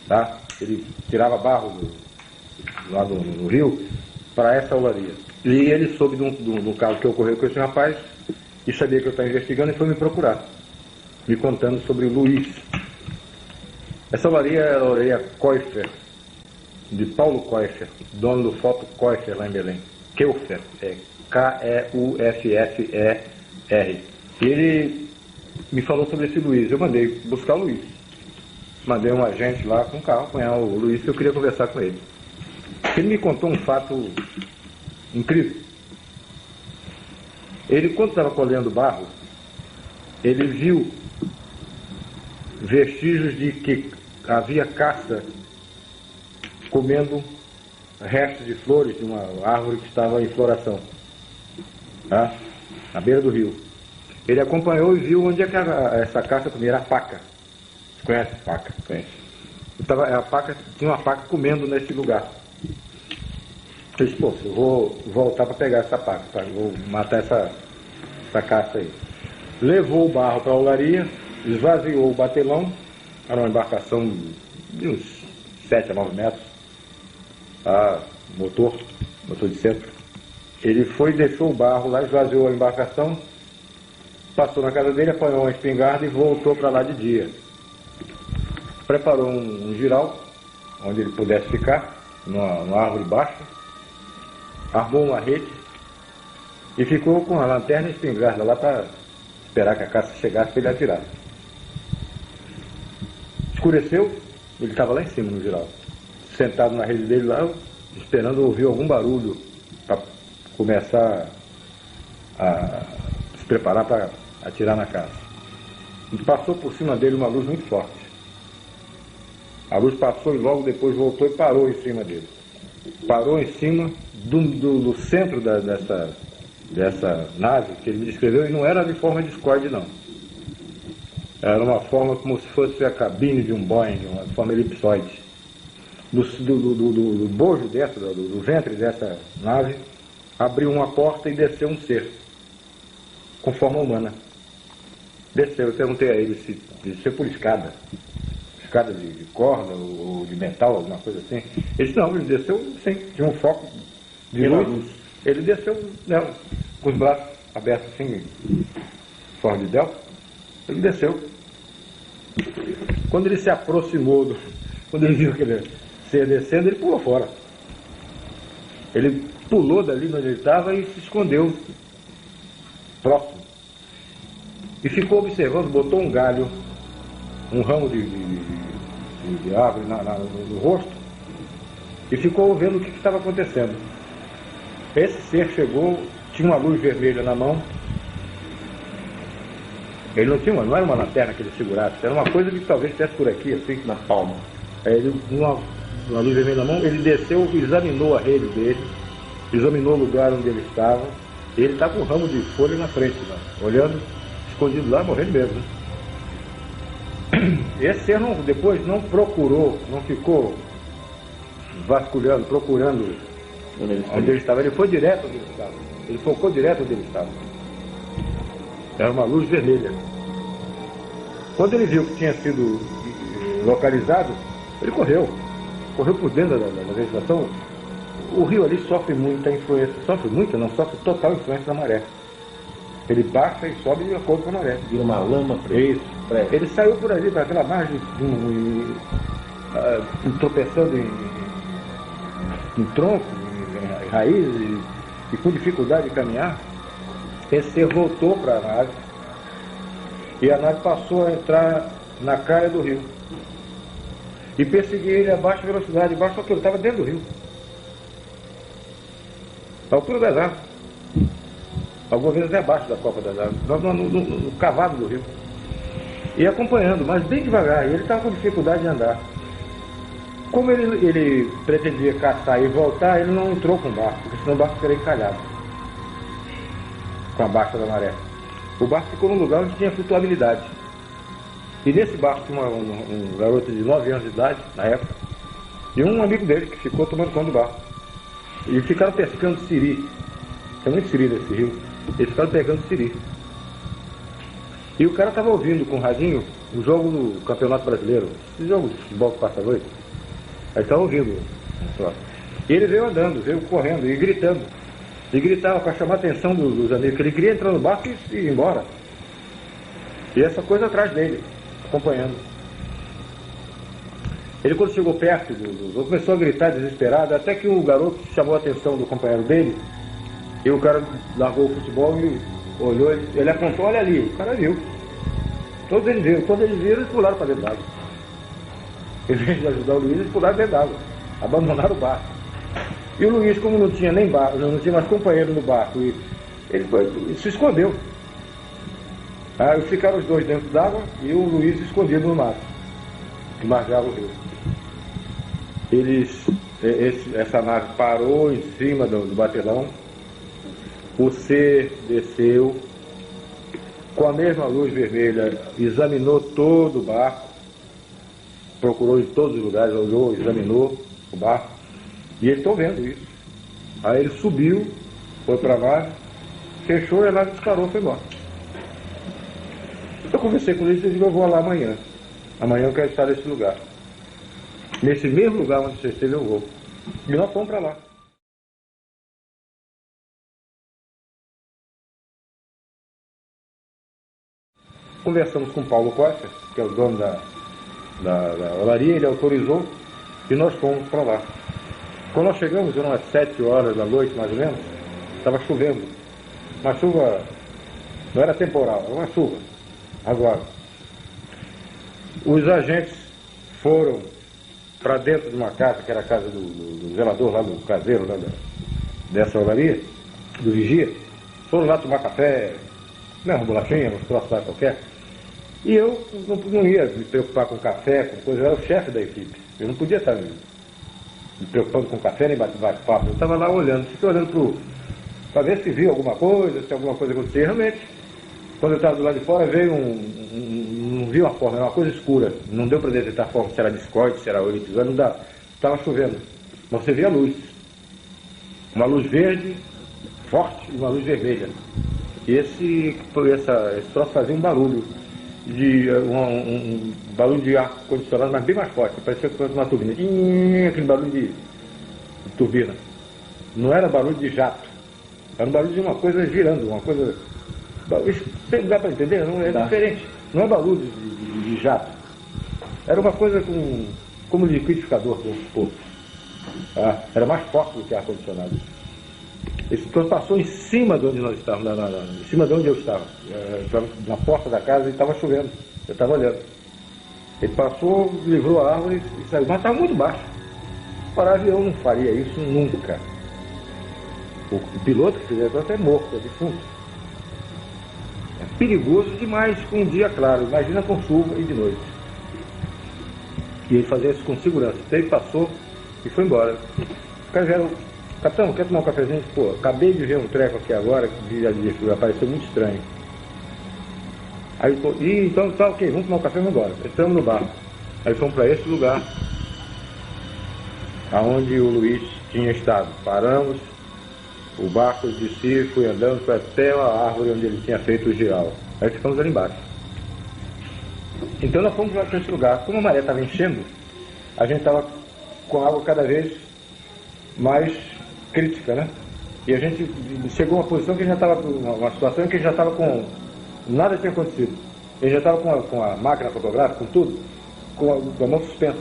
Speaker 2: tá? Ele tirava barro lá no rio para essa olaria. E ele soube de um caso que ocorreu com esse rapaz e sabia que eu estava investigando e foi me procurar, me contando sobre o Luiz. Essa olaria era a olaria Koiffer, de Paulo Koiffer, dono do Foto Koiffer lá em Belém. Keuffer, K-E-U-F-F-E-R. E ele me falou sobre esse Luiz. Eu mandei buscar o Luiz. Mandei um agente lá com um carro apanhar o Luiz, que eu queria conversar com ele. Ele me contou um fato incrível. Ele, quando estava colhendo barro, ele viu vestígios de que havia caça comendo restos de flores de uma árvore que estava em floração, tá? Na beira do rio. Ele acompanhou e viu onde é que essa caça comia. Era a paca. Você conhece a paca? Conhece. Tinha uma paca comendo nesse lugar. Eu disse, pô, eu vou voltar para pegar essa paca, tá? Vou matar essa caça aí. Levou o barro para a olaria, esvaziou o batelão, era uma embarcação de uns 7 a 9 metros, motor de centro. Ele foi, deixou o barro lá, esvaziou a embarcação, passou na casa dele, apanhou uma espingarda e voltou para lá de dia. Preparou um giral, onde ele pudesse ficar, numa árvore baixa, armou uma rede e ficou com a lanterna e a espingarda lá para esperar que a caça chegasse para ele atirar. Escureceu, ele estava lá em cima no giral, sentado na rede dele lá, esperando ouvir algum barulho para começar a se preparar para atirar na caça. E passou por cima dele uma luz muito forte. A luz passou e logo depois voltou e parou em cima dele. Parou em cima do centro dessa nave que ele me descreveu, e não era de forma discorde, não. Era uma forma como se fosse a cabine de um Boeing, uma forma elipsoide. Do bojo dessa, do ventre dessa nave, abriu uma porta e desceu um ser, com forma humana. Desceu, eu perguntei a ele se desceu por escada de corda ou de metal, alguma coisa assim. Ele disse, não, ele desceu sim, tinha um foco de luz. Ele desceu, né, com os braços abertos assim, forma de delta. Ele desceu. Quando ele se aproximou, quando ele viu que ele ia descendo, ele pulou fora. Ele pulou dali onde ele estava e se escondeu próximo. E ficou observando, botou um galho, um ramo de árvore no rosto, e ficou vendo o que estava acontecendo. Esse ser chegou, tinha uma luz vermelha na mão. Ele não era uma lanterna que ele segurasse, era uma coisa que talvez estivesse por aqui, assim, na palma. Aí ele, uma luz vermelha na mão, ele desceu, examinou a rede dele, examinou o lugar onde ele estava, e ele estava com um ramo de folha na frente, lá, olhando, escondido lá, morrendo mesmo. Né? Esse ser depois não procurou, não ficou vasculhando, procurando onde ele estava. Ele foi direto onde ele estava. Ele focou direto onde ele estava. Era uma luz vermelha. Quando ele viu que tinha sido localizado, ele correu por dentro da vegetação. O rio ali sofre muita influência, sofre total influência da maré. Ele baixa e sobe de acordo com a maré.
Speaker 1: Vira uma lama preta.
Speaker 2: Isso. Ele saiu por ali, para aquela margem, tropeçando em tronco, em raiz, e com dificuldade de caminhar. Esse ser voltou para a nave, e a nave passou a entrar na calha do rio. E perseguia ele a baixa velocidade, só que ele estava dentro do rio. A altura das árvores. Algumas vezes abaixo da copa das árvores, no cavado do rio. E acompanhando, mas bem devagar, e ele estava com dificuldade de andar. Como ele pretendia caçar e voltar, ele não entrou com o barco, porque senão o barco seria encalhado com a baixa da maré. O barco ficou num lugar onde tinha flutuabilidade. E nesse barco tinha um garoto de 9 anos de idade, na época, e um amigo dele que ficou tomando conta do barco. E ficaram pescando siri. Tem muito siri nesse rio. Eles ficaram pegando siri. E o cara estava ouvindo com o radinho o jogo do Campeonato Brasileiro, esse jogo de futebol que passa a noite. Aí estava ouvindo. E ele veio andando, veio correndo e gritando. E gritava para chamar a atenção dos amigos, que ele queria entrar no barco e ir embora. E essa coisa atrás dele, acompanhando. Ele, quando chegou perto do começou a gritar desesperado, até que o garoto chamou a atenção do companheiro dele, e o cara largou o futebol e olhou, ele apontou, olha ali, o cara viu. Todos eles viram, quando eles viram, eles pularam para dentro d'água. Em vez de ajudar o Luiz, eles pularam dentro d'água, abandonaram o barco. E o Luiz, como não tinha nem barco, não tinha mais companheiro no barco, ele se escondeu. Aí ficaram os dois dentro d'água e o Luiz escondido no mato, que margeava o rio. Essa nave parou em cima do batelão, o C desceu, com a mesma luz vermelha, examinou todo o barco, procurou em todos os lugares, olhou, examinou o barco, e eles estão vendo isso. Aí ele subiu, foi para a nave, fechou e a nave disparou e foi embora. Eu conversei com eles e disse, eu vou lá amanhã. Amanhã eu quero estar nesse lugar. Nesse mesmo lugar onde você esteve, eu vou. E nós fomos para lá. Conversamos com o Paulo Costa, que é o dono da olaria, ele autorizou e nós fomos para lá. Quando nós chegamos, eram as 7 horas da noite, mais ou menos, estava chovendo. Uma chuva, não era temporal, era uma chuva. Agora, os agentes foram para dentro de uma casa, que era a casa do zelador, lá do caseiro, lá dessa olaria, do vigia. Foram lá tomar café, uma bolachinha, uns troços lá qualquer. E eu não ia me preocupar com café, com coisa, eu era o chefe da equipe. Eu não podia estar me preocupando com café nem bate-papo. Eu estava lá olhando, fiquei olhando para ver se viu alguma coisa, se alguma coisa acontecia. Realmente, quando eu estava do lado de fora, veio não vi uma forma, era uma coisa escura. Não deu para detectar a forma, se era discoide, se era oritizante, não dá. Estava chovendo. Mas você via a luz. Uma luz verde, forte, e uma luz vermelha. E esse troço fazia um barulho. Um barulho de ar condicionado, mas bem mais forte, parecia que fosse uma turbina. Aquele barulho de turbina. Não era barulho de jato, era um barulho de uma coisa girando, uma coisa. Isso dá para entender? Não é diferente. Não é barulho de jato. Era uma coisa como liquidificador do povo. Era mais forte do que ar condicionado. Esse troço passou em cima de onde nós estávamos, em cima de onde eu estava, na porta da casa, e estava chovendo, eu estava olhando. Ele passou, livrou a árvore e saiu, mas estava muito baixo. Para avião não faria isso nunca. O piloto que fez isso é morto, é defunto. É perigoso demais com um dia claro, imagina com chuva e de noite. E ele fazia isso com segurança. Então ele passou e foi embora. Os caras vieram, capitão, quer tomar um cafezinho? Pô, acabei de ver um treco aqui agora que apareceu muito estranho. Aí, então tá ok, vamos tomar um café e vamos embora. Entramos no barco. Aí fomos para esse lugar, aonde o Luiz tinha estado. Paramos, o barco descia, fui andando, foi até a árvore onde ele tinha feito o giral. Aí ficamos ali embaixo. Então nós fomos para esse lugar. Como a maré estava enchendo, a gente estava com a água cada vez mais crítica, né? E a gente chegou a uma posição que a gente já estava, uma situação em que a gente já estava com... Nada tinha acontecido. A gente já estava com a máquina fotográfica, com tudo, com a mão suspensa.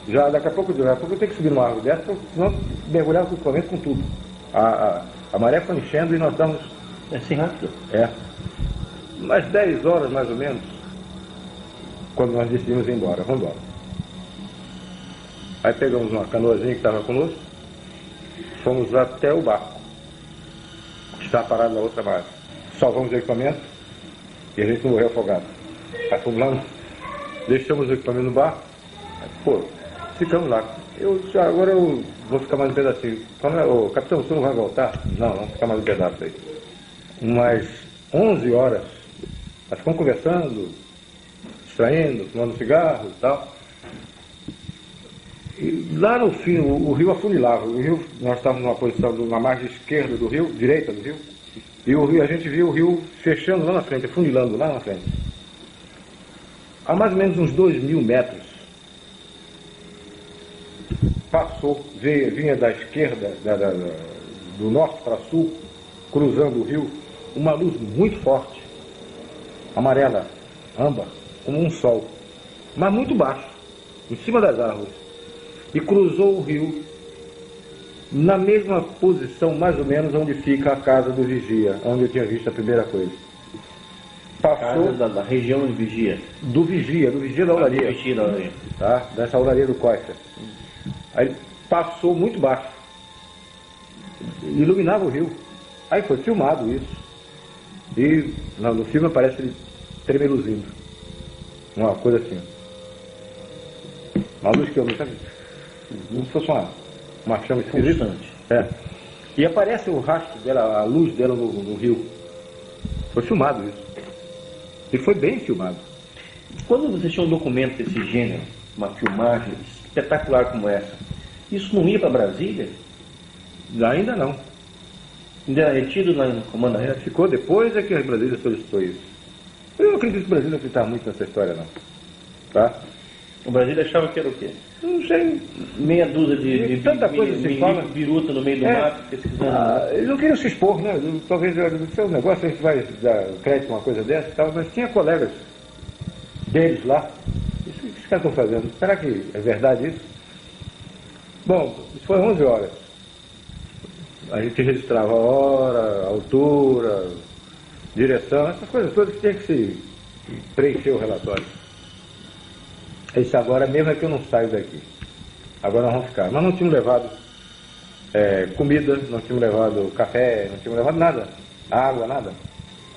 Speaker 2: Já daqui a pouco eu tenho que subir numa árvore dessa, senão mergulhava com o equipamento, com tudo. A maré foi enchendo e nós estávamos...
Speaker 1: É assim rápido?
Speaker 2: É. Umas 10 horas, mais ou menos, quando nós decidimos ir embora. Vamos embora. Aí pegamos uma canoazinha que estava conosco, fomos até o barco, que estava parado na outra margem. Salvamos o equipamento e a gente não morreu afogado. Aí fomos lá, deixamos o equipamento no barco, pô, ficamos lá. Agora eu vou ficar mais um pedacinho. Ô, capitão, você não vai voltar? Não, vamos ficar mais um pedaço aí. Mas 11 horas. Nós ficamos conversando, distraindo, fumando cigarro e tal. E lá no fim, o rio afunilava. O rio, nós estávamos numa posição, na margem esquerda do rio, direita do rio, e o rio, a gente viu o rio fechando lá na frente, afunilando lá na frente. A mais ou menos uns 2.000 metros, passou, vinha da esquerda, do norte para sul, cruzando o rio, uma luz muito forte, amarela, âmbar, como um sol, mas muito baixo, em cima das árvores, e cruzou o rio na mesma posição, mais ou menos, onde fica a casa do vigia, onde eu tinha visto a primeira coisa. Passou
Speaker 1: da região de vigia.
Speaker 2: Do vigia da olaria.
Speaker 1: Do vigia da olaria.
Speaker 2: Tá? Dessa olaria do Costa. Aí passou muito baixo. Iluminava o rio. Aí foi filmado isso. E no filme aparece ele tremeluzindo. Uma coisa assim. Uma luz que eu não sabia. Como se fosse uma chama esquisita. É. E aparece o rastro dela, a luz dela no rio. Foi filmado isso. E foi bem filmado.
Speaker 1: Quando você tinha um documento desse gênero, uma filmagem espetacular como essa, isso não ia para Brasília?
Speaker 2: Ainda não.
Speaker 1: Ainda era retido no comando aéreo?
Speaker 2: Ficou depois é que a Brasília solicitou isso. Eu não acredito que o Brasil não acreditava muito nessa história, não. Tá?
Speaker 1: O Brasil achava que era o quê?
Speaker 2: Não sei.
Speaker 1: Meia dúzia de
Speaker 2: tanta coisa se fala.
Speaker 1: Biruta no meio do mato, pesquisando.
Speaker 2: Eles não queriam se expor, né? Talvez o seu negócio a gente vai dar crédito a uma coisa dessa e tal, mas tinha colegas deles lá. Isso que os caras estão fazendo. Será que é verdade isso? Bom, isso foi 11 horas. A gente registrava a hora, a altura, direção, essas coisas todas que tinha que se preencher o relatório. Isso agora mesmo é que eu não saio daqui. Agora nós vamos ficar. Mas não tínhamos levado comida, não tínhamos levado café, não tínhamos levado nada. Água, nada.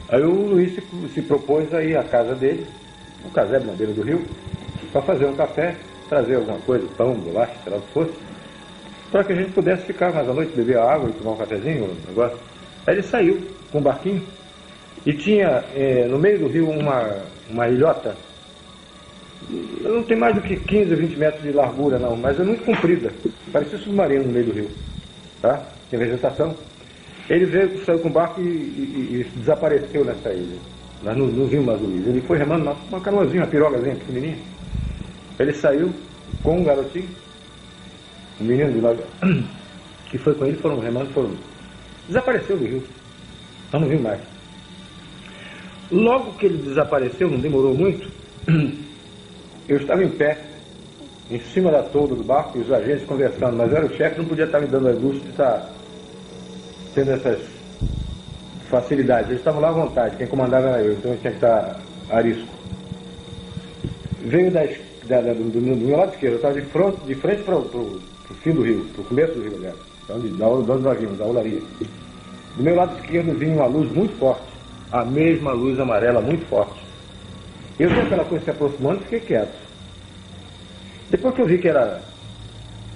Speaker 2: Aí o Luiz se propôs a ir à casa dele, um casebre na beira do rio, para fazer um café, trazer alguma coisa, pão, bolacha, sei lá o que fosse, para que a gente pudesse ficar mais à noite, beber água e tomar um cafezinho, um negócio. Aí ele saiu com um barquinho e tinha no meio do rio uma ilhota. Não tem mais do que 15 ou 20 metros de largura não, mas é muito comprida. Parecia um submarino no meio do rio. Tá? Tem vegetação. Ele saiu com o barco e desapareceu nessa ilha. Nós não vimos mais o Luiz. Ele foi remando uma canoazinha, uma pirogazinha pequenininha. Ele saiu com um garotinho, um menino de lá, que foi com ele, foram remando, desapareceu do rio. Nós não vimos mais. Logo que ele desapareceu, não demorou muito, eu estava em pé, em cima da tolda do barco, e os agentes conversando, mas era o chefe, não podia estar me dando a luxo de estar tendo essas facilidades. Eles estavam lá à vontade, quem comandava era eu, então eu tinha que estar arisco. Veio do meu lado esquerdo, eu estava de frente para o fim do rio, para o começo do rio, aliás, onde nós vimos, da olaria. Do meu lado esquerdo vinha uma luz muito forte, a mesma luz amarela muito forte. Eu vi aquela coisa se aproximando e fiquei quieto. Depois que eu vi que era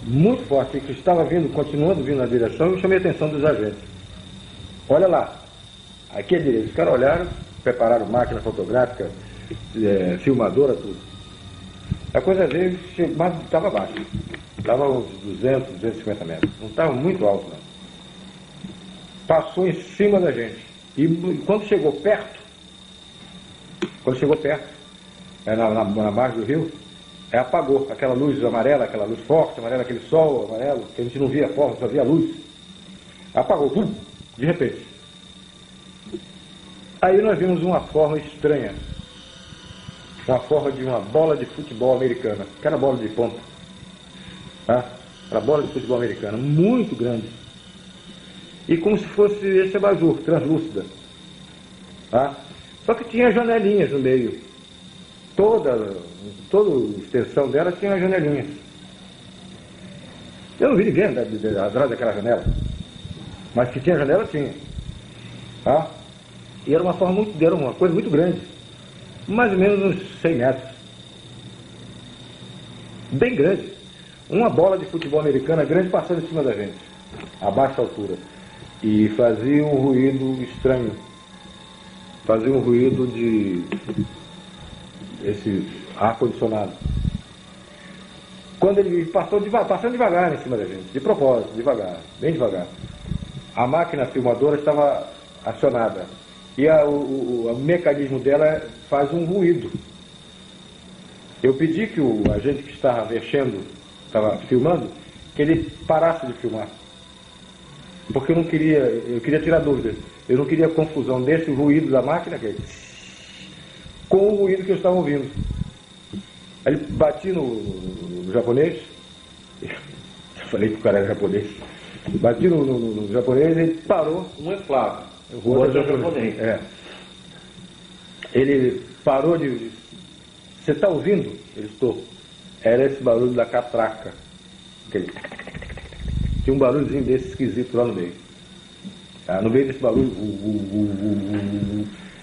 Speaker 2: muito forte e que estava continuando vindo na direção, eu chamei a atenção dos agentes. Olha lá, aqui é direito. Os caras olharam, prepararam máquina fotográfica, filmadora, tudo. A coisa veio, mas estava baixo. Estava uns 200, 250 metros. Não estava muito alto, não. Passou em cima da gente. E quando chegou perto, na margem do rio, apagou aquela luz amarela, aquela luz forte, amarela, aquele sol amarelo, que a gente não via a forma, só via a luz. Apagou, de repente. Aí nós vimos uma forma estranha, uma forma de uma bola de futebol americana, aquela bola de ponta, tá? Aquela bola de futebol americana, muito grande, e como se fosse esse abajur, translúcida, tá? Só que tinha janelinhas no meio. Toda a extensão dela tinha uma janelinha. Eu não vi ninguém atrás daquela janela. Mas que tinha janela, tinha. Tá? E era uma coisa muito grande. Mais ou menos uns 100 metros. Bem grande. Uma bola de futebol americana grande passando em cima da gente. A baixa altura. E fazia um ruído estranho. fazia um ruído de esse ar-condicionado. Quando ele passando devagar em cima da gente, de propósito, devagar, bem devagar. A máquina filmadora estava acionada e o mecanismo dela faz um ruído. Eu pedi que o agente que estava mexendo, estava filmando, que ele parasse de filmar. Porque eu queria tirar dúvidas. Eu não queria confusão desse ruído da máquina com o ruído que eu estava ouvindo. Aí ele bati no japonês, eu falei que o cara era japonês, bati no japonês e ele parou.
Speaker 1: Um é Flávio,
Speaker 2: o outro é japonês. É. Ele parou de... Você está ouvindo? Ele estou. Era esse barulho da catraca. Aquele... Tinha um barulhozinho desse esquisito lá no meio. Tá? No meio desse barulho,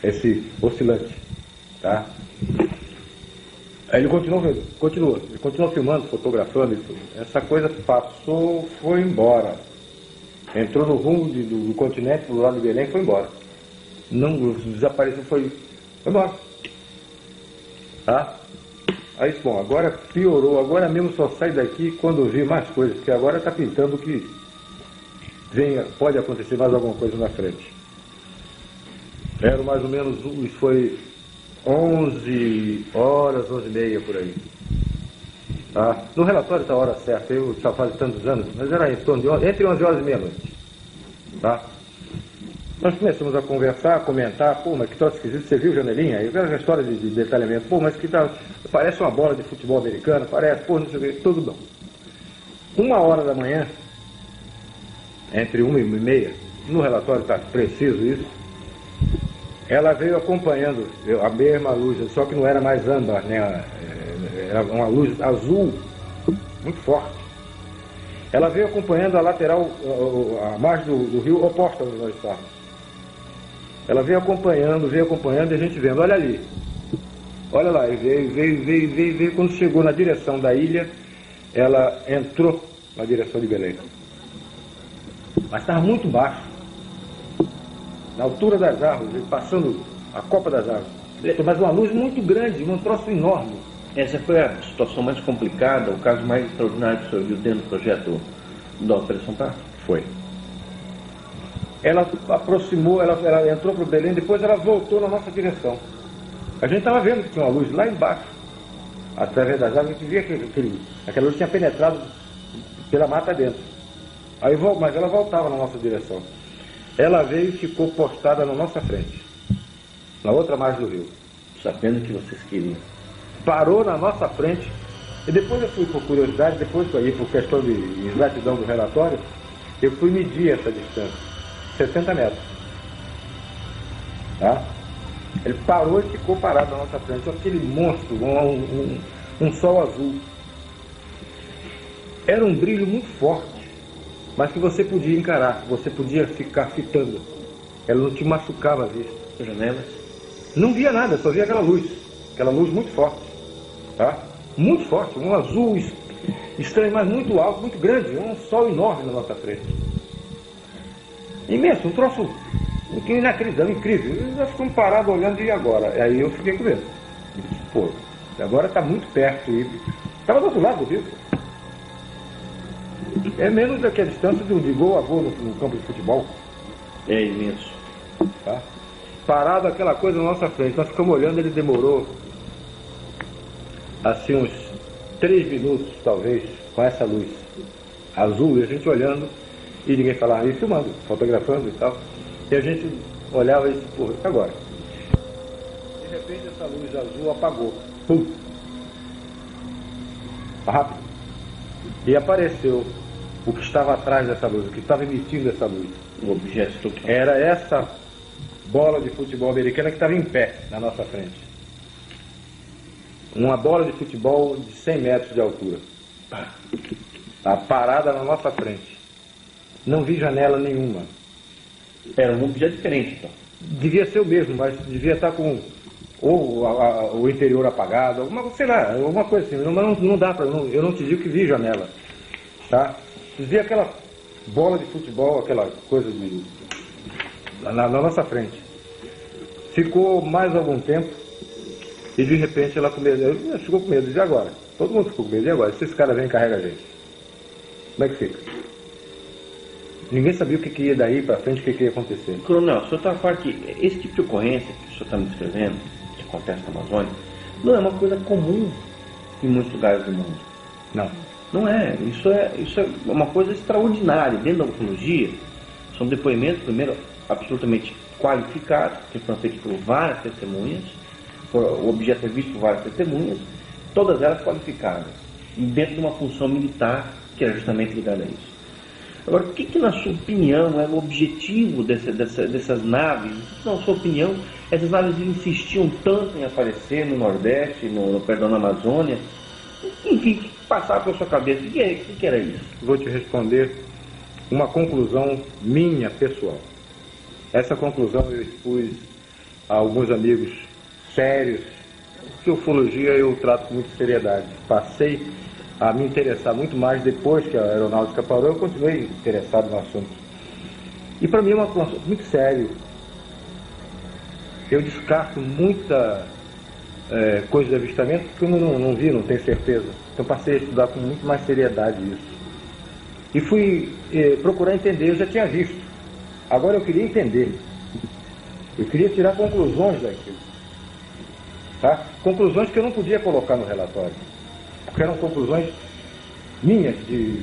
Speaker 2: esse oscilante. Tá? Aí ele continuou filmando, fotografando e tudo. Essa coisa passou, foi embora. Entrou no rumo do continente, do lado de Belém, foi embora. Não desapareceu, foi embora. Tá? Aí, bom, agora piorou, agora mesmo só sai daqui quando eu vi mais coisas, porque agora está pintando que pode acontecer mais alguma coisa na frente. Era mais ou menos, isso foi 11 horas, 11h30 por aí. Tá? No relatório está a hora certa, eu já faz tantos anos, mas era em torno de entre 11 horas e meia-noite. Tá? Nós começamos a conversar, a comentar, pô, mas que troço esquisito, você viu, janelinha? Aí veio a história de detalhamento, pô, mas que tal, parece uma bola de futebol americano, parece, pô, não sei o que, tudo bom. 1h da manhã, entre 1h30, no relatório está preciso isso, ela veio acompanhando a mesma luz, só que não era mais âmbar, né? Era uma luz azul, muito forte. Ela veio acompanhando a lateral, a margem do rio oposta onde nós estávamos. Ela veio acompanhando e a gente vendo, olha ali. Olha lá, e veio. Quando chegou na direção da ilha, ela entrou na direção de Belém. Mas estava muito baixo. Na altura das árvores, passando a copa das árvores. Mas uma luz muito grande, um troço enorme.
Speaker 1: Essa foi a situação mais complicada, o caso mais extraordinário que o senhor viu dentro do projeto da Operação Prato?
Speaker 2: Foi. Ela aproximou, ela entrou para o Belém, depois ela voltou na nossa direção. A gente estava vendo que tinha uma luz lá embaixo, através das árvores, a gente via que aquela luz tinha penetrado pela mata dentro. Mas ela voltava na nossa direção. Ela veio e ficou postada na nossa frente, na outra margem do rio.
Speaker 1: Sabendo que vocês queriam.
Speaker 2: Parou na nossa frente, e depois eu fui por curiosidade, depois aí por questão de exatidão do relatório, eu fui medir essa distância, 60 metros. Tá? Ele parou e ficou parado na nossa frente, aquele monstro, um sol azul. Era um brilho muito forte, mas que você podia encarar, você podia ficar fitando. Ela não te machucava a vista.
Speaker 1: Janelas?
Speaker 2: Não via nada, só via aquela luz muito forte. Tá? Muito forte, um azul estranho, mas muito alto, muito grande, um sol enorme na nossa frente. Imenso, um troço inacreditável, incrível. Nós ficamos parados olhando, e agora? Aí eu fiquei com medo. Pô, agora está muito perto. Estava do outro lado do rio. É menos do que a distância de gol a gol no campo de futebol.
Speaker 1: É imenso.
Speaker 2: Tá? Parado aquela coisa na nossa frente. Nós ficamos olhando, ele demorou assim uns 3 minutos, talvez, com essa luz azul, e a gente olhando, e ninguém falava, e filmando, fotografando e tal. E a gente olhava e disse, pô, agora? De repente essa luz azul apagou. Pum! Rápido. E apareceu o que estava atrás dessa luz, o que estava emitindo essa luz.
Speaker 1: O objeto
Speaker 2: era essa bola de futebol americana que estava em pé na nossa frente. Uma bola de futebol de 100 metros de altura. Tá parada na nossa frente. Não vi janela nenhuma.
Speaker 1: Era um objeto diferente, então.
Speaker 2: Devia ser o mesmo, mas devia estar com o interior apagado, alguma coisa assim. Não dá para. Eu não te digo que vi janela. Tá? Vi aquela bola de futebol, aquela coisa na nossa frente. ficou mais algum tempo e de repente ela ficou com medo de agora. Todo mundo ficou com medo de agora. Se esse cara vem e carrega a gente, como é que fica? Ninguém sabia o que ia daí para frente, o que ia acontecer.
Speaker 1: Coronel, o senhor está a falar que esse tipo de ocorrência que o senhor está me descrevendo, que acontece na Amazônia, não é uma coisa comum em muitos lugares do mundo.
Speaker 2: Não.
Speaker 1: Não é. Isso é uma coisa extraordinária. Dentro da ufologia, são depoimentos, primeiro, absolutamente qualificados, que foram feitos por várias testemunhas, o objeto é visto por várias testemunhas, todas elas qualificadas, e dentro de uma função militar que é justamente ligada a isso. Agora, o que na sua opinião é o objetivo dessas naves? Na sua opinião, essas naves insistiam tanto em aparecer no Nordeste, na Amazônia? Enfim, o que passava pela sua cabeça? O que era isso?
Speaker 2: Vou te responder uma conclusão minha, pessoal. Essa conclusão eu expus a alguns amigos sérios, que ufologia eu trato com muita seriedade. Passei a me interessar muito mais depois que a aeronáutica parou, eu continuei interessado no assunto. E para mim é um assunto muito sério. Eu descarto muita coisa de avistamento que eu não vi, não tenho certeza. Então passei a estudar com muito mais seriedade isso. E fui procurar entender, eu já tinha visto. Agora eu queria entender. Eu queria tirar conclusões daquilo. Tá? Conclusões que eu não podia colocar no relatório. Porque eram conclusões minhas de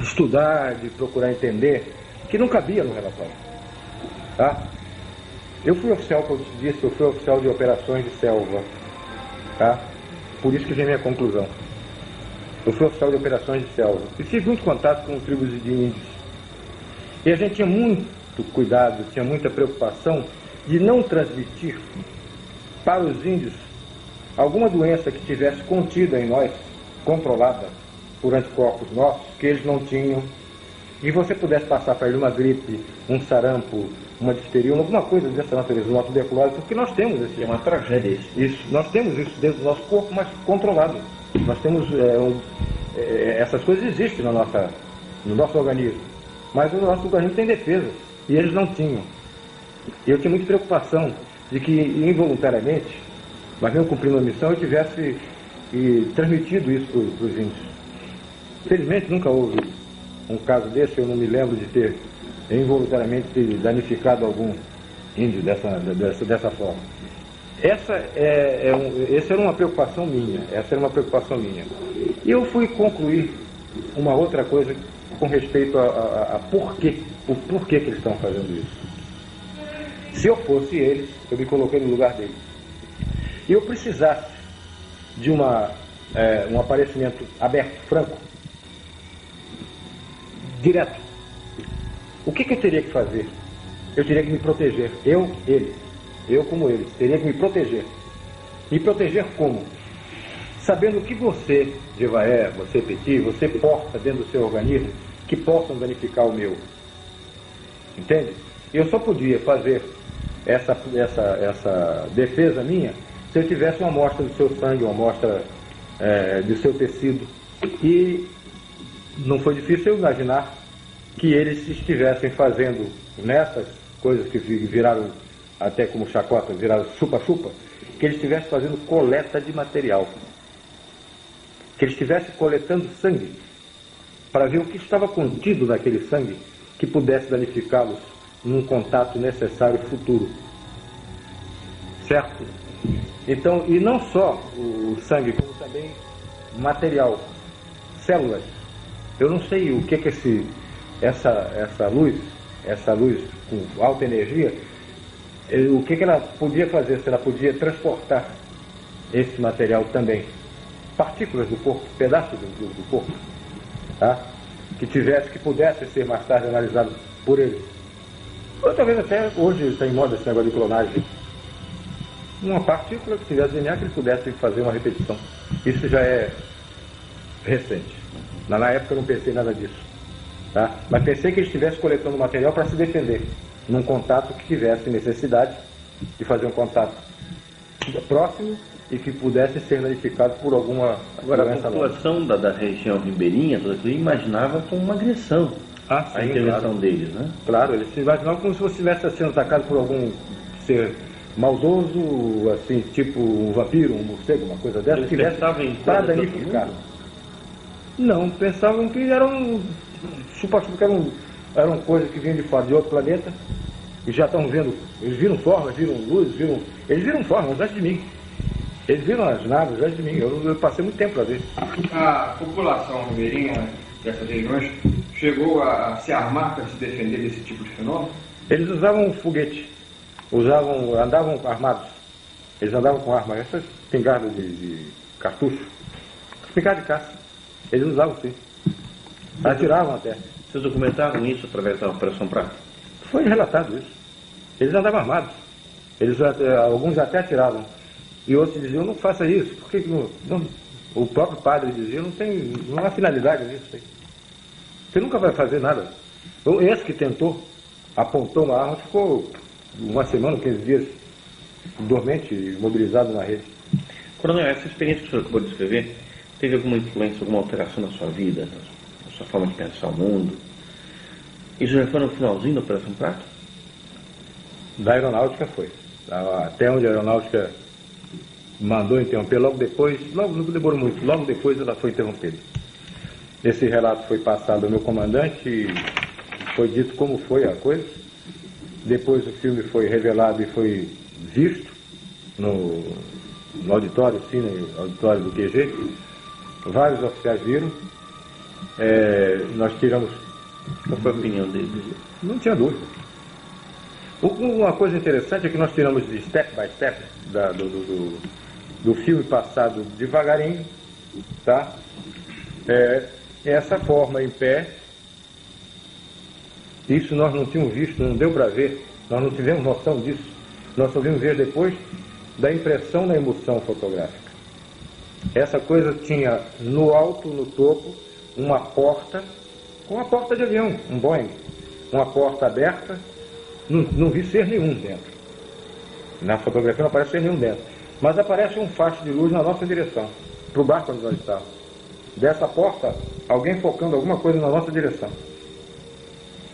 Speaker 2: estudar, de procurar entender, que não cabia no relatório. Tá? Eu fui oficial, como eu te disse, eu fui oficial de operações de selva. Tá? Por isso que vem minha conclusão. Eu fui oficial de operações de selva. E tive muito contato com tribos de índios. E a gente tinha muito cuidado, tinha muita preocupação de não transmitir para os índios alguma doença que tivesse contida em nós, controlada por anticorpos nossos, que eles não tinham, e você pudesse passar para ele uma gripe, um sarampo, uma difteria, alguma coisa dessa natureza, uma tuberculose, porque nós temos esse...
Speaker 1: É uma tragédia
Speaker 2: isso. Nós temos isso dentro do nosso corpo, mas controlado. Nós temos... essas coisas existem no nosso organismo, mas o nosso organismo tem defesa, e eles não tinham. E eu tinha muita preocupação de que, involuntariamente, mas mesmo cumprindo a missão, eu tivesse transmitido isso para os índios. Felizmente nunca houve um caso desse, eu não me lembro de ter involuntariamente danificado algum índio dessa forma. Essa era uma preocupação minha, E eu fui concluir uma outra coisa com respeito a o porquê que eles estão fazendo isso. Se eu fosse eles, eu me coloquei no lugar deles. E eu precisasse de um aparecimento aberto, franco, direto, o que eu teria que fazer? Eu teria que me proteger, eu como eles, teria que me proteger. Me proteger como? Sabendo o que você, Jevaé, você, Petit, você porta dentro do seu organismo que possam danificar o meu. Entende? Eu só podia fazer essa defesa minha se eu tivesse uma amostra do seu sangue, uma amostra do seu tecido. E não foi difícil eu imaginar que eles estivessem fazendo nessas coisas que viraram até como chacota, viraram chupa-chupa, que eles estivessem fazendo coleta de material. Que eles estivessem coletando sangue para ver o que estava contido naquele sangue que pudesse danificá-los num contato necessário futuro. Certo? Então, e não só o sangue, como também material, células. Eu não sei o que essa luz com alta energia, o que ela podia fazer, se ela podia transportar esse material também. Partículas do corpo, pedaços do corpo, tá? Que pudesse ser mais tarde analisado por eles. Ou talvez até hoje está em moda esse negócio de clonagem. Uma partícula que tivesse DNA que eles pudessem fazer uma repetição. Isso já é recente. Na época eu não pensei nada disso. Tá? Mas pensei que eles estivessem coletando material para se defender. Num contato que tivesse necessidade de fazer um contato próximo e que pudesse ser danificado por alguma
Speaker 1: Agora, a população da região ribeirinha, toda aquilo, imaginava como uma agressão.
Speaker 2: Ah, sim,
Speaker 1: a intervenção
Speaker 2: claro.
Speaker 1: deles, né?
Speaker 2: Claro, eles se imaginavam como se você estivesse sendo atacado por algum ser maldoso, assim, tipo um vampiro, um morcego, uma coisa dessa,
Speaker 1: Eles
Speaker 2: que tivesse
Speaker 1: pensavam em
Speaker 2: para
Speaker 1: coisas do
Speaker 2: danificar.
Speaker 1: mundo?
Speaker 2: Não, pensavam que eram que eram coisas que vinham de fora, de outro planeta, e já estão vendo, eles viram formas, viram luz, eles viram formas antes de mim. Eles viram as naves antes de mim, eu passei muito tempo para ver.
Speaker 3: A população ribeirinha dessas regiões chegou a se armar para se defender desse tipo de fenômeno?
Speaker 2: Eles usavam foguete, andavam armados, eles andavam com arma, essas espingardas de cartucho, espingarda de caça, eles usavam sim, atiravam até.
Speaker 1: Vocês documentaram isso através da Operação Prato?
Speaker 2: Foi relatado isso. Eles andavam armados, alguns até atiravam, e outros diziam, não faça isso, porque o próprio padre dizia, não há finalidade nisso aí. Você nunca vai fazer nada. Então, esse que tentou, apontou uma arma, ficou uma semana, 15 dias, dormente, imobilizado na rede.
Speaker 1: Coronel, essa experiência que o senhor acabou de descrever, teve alguma influência, alguma alteração na sua vida, na sua forma de pensar o mundo? Isso já foi no finalzinho da Operação Prato?
Speaker 2: Da aeronáutica foi. Até onde a aeronáutica mandou interromper, logo depois, não demorou muito, logo depois ela foi interrompida. Esse relato foi passado ao meu comandante e foi dito como foi a coisa. Depois o filme foi revelado e foi visto no auditório, no auditório do QG. Vários oficiais viram. Nós tiramos...
Speaker 1: Qual foi a opinião deles?
Speaker 2: Não tinha dúvida. Uma coisa interessante é que nós tiramos de step by step do filme passado devagarinho, tá? Essa forma em pé, isso nós não tínhamos visto, não deu para ver, nós não tivemos noção disso. Nós só vimos ver depois da impressão na emulsão fotográfica. Essa coisa tinha no alto, no topo, uma porta, com uma porta de avião, um Boeing, uma porta aberta, não vi ser nenhum dentro. Na fotografia não aparece ser nenhum dentro, mas aparece um facho de luz na nossa direção, para o barco onde nós estávamos. Dessa porta, alguém focando alguma coisa na nossa direção.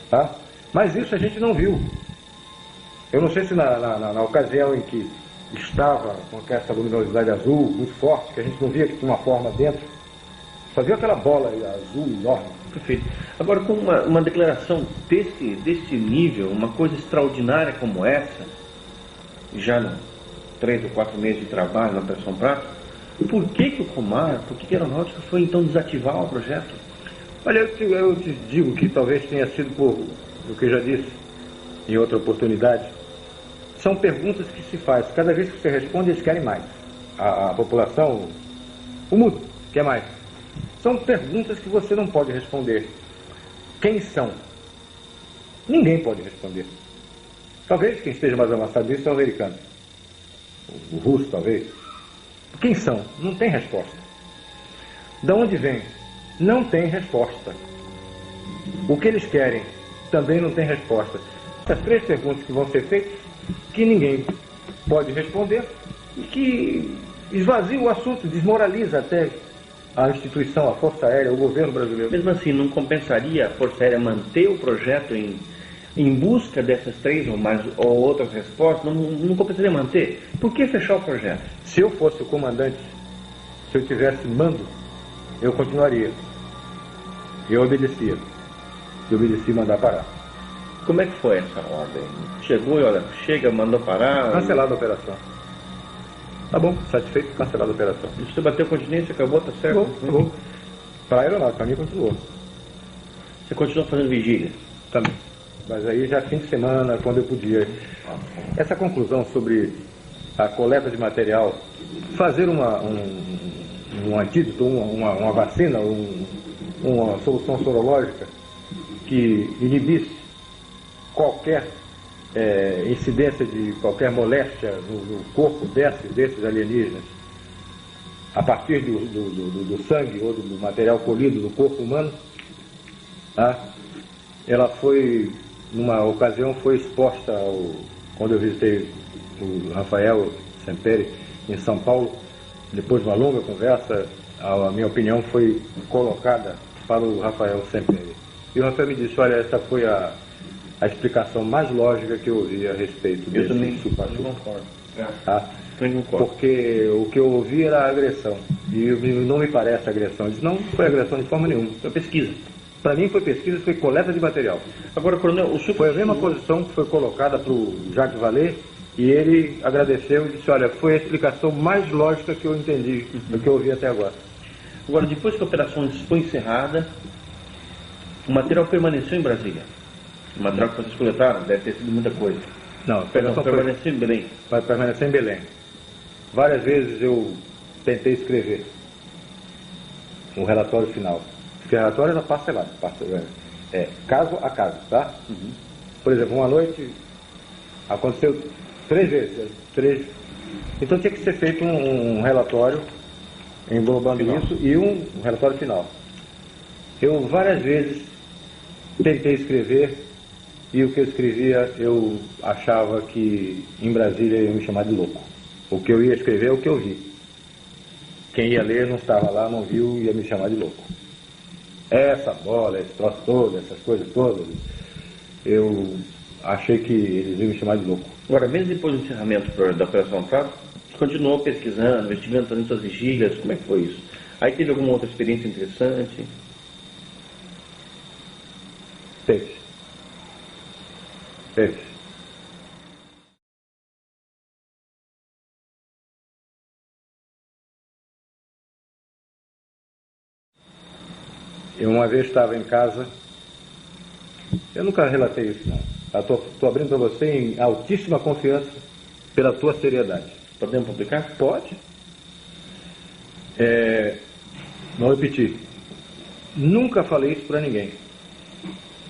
Speaker 2: Tá? Mas isso a gente não viu. Eu não sei se na ocasião em que estava com essa luminosidade azul muito forte, que a gente não via que tinha uma forma dentro, só viu aquela bola azul enorme.
Speaker 1: Perfeito. Agora, com uma declaração desse nível, uma coisa extraordinária como essa, já nos 3 ou 4 meses de trabalho na Operação Prato, por que o Comar, por que a Aeronáutica foi então desativar o projeto?
Speaker 2: Olha, eu te digo que talvez tenha sido por o que eu já disse em outra oportunidade. São perguntas que se faz. Cada vez que você responde, eles querem mais. A população, o mundo, quer mais. São perguntas que você não pode responder. Quem são? Ninguém pode responder. Talvez quem esteja mais avançado disso é o americano. O russo, talvez. Quem são? Não tem resposta. De onde vem? Não tem resposta. O que eles querem? Também não tem resposta. Essas 3 perguntas que vão ser feitas, que ninguém pode responder e que esvazia o assunto, desmoraliza até a instituição, a Força Aérea, o governo brasileiro.
Speaker 1: Mesmo assim, não compensaria a Força Aérea manter o projeto em busca dessas 3 ou outras respostas? Não compensaria manter? Por que fechar o projeto?
Speaker 2: Se eu fosse o comandante, se eu tivesse mando, eu continuaria. Eu obedecia. Eu obedeci mandar parar.
Speaker 1: Como é que foi essa ordem? Chegou e olha, mandou parar?
Speaker 2: Cancelada a operação. Tá bom, satisfeito, cancelada a operação.
Speaker 1: Você bateu continência, acabou, tá certo?
Speaker 2: Acabou. Para a aeronáutica, para mim continuou.
Speaker 1: Você continuou fazendo vigília?
Speaker 2: Também. Mas aí já fim de semana, quando eu podia. Essa conclusão sobre a coleta de material, fazer um antídoto, uma vacina, uma solução sorológica que inibisse qualquer incidência de qualquer moléstia no corpo desses alienígenas, a partir do sangue ou do material colhido do corpo humano, tá? Ela foi, numa ocasião, foi exposta quando eu visitei o Rafael Semperi em São Paulo. Depois de uma longa conversa, a minha opinião foi colocada para o Rafael Semperi. E o Rafael me disse, olha, essa foi a explicação mais lógica que eu ouvi a respeito
Speaker 1: Eu
Speaker 2: desse
Speaker 1: também
Speaker 2: chupa-chupa.
Speaker 1: concordo.
Speaker 2: Tá?
Speaker 1: Também concordo.
Speaker 2: Porque o que eu ouvi era agressão. E não me parece agressão. Eu disse, não foi agressão de forma nenhuma.
Speaker 1: Foi pesquisa.
Speaker 2: Para mim foi pesquisa, foi coleta de material.
Speaker 1: Agora, coronel, o senhor
Speaker 2: Foi a mesma posição que foi colocada para o Jacques Vallée, e ele agradeceu e disse, olha, foi a explicação mais lógica que eu entendi, do que eu ouvi até agora.
Speaker 1: Agora, depois que a operação foi encerrada, o material permaneceu em Brasília. O material que vocês coletaram deve ter sido muita coisa.
Speaker 2: Não, a operação
Speaker 1: permaneceu em Belém.
Speaker 2: vai permanecer em Belém. Várias vezes eu tentei escrever um relatório final. Porque o relatório era parcelado, caso a caso, tá? Por exemplo, uma noite aconteceu 3 vezes. Então tinha que ser feito um relatório englobando
Speaker 1: Final.
Speaker 2: isso e um relatório final. Eu várias vezes tentei escrever e o que eu escrevia eu achava que em Brasília iam me chamar de louco. O que eu ia escrever é o que eu vi. Quem ia ler não estava lá, não viu, ia me chamar de louco. Essa bola, esse troço todo, essas coisas todas, eu achei que eles iam me chamar de louco.
Speaker 1: Agora, mesmo depois do encerramento da Operação Prato, você continuou pesquisando, investigando, fazendo suas vigílias, como é que foi isso? Aí teve alguma outra experiência interessante?
Speaker 2: Teve. Eu uma vez estava em casa, eu nunca relatei isso não. Estou abrindo para você em altíssima confiança pela tua seriedade.
Speaker 1: Podemos publicar?
Speaker 2: Pode. Não repetir. Nunca falei isso para ninguém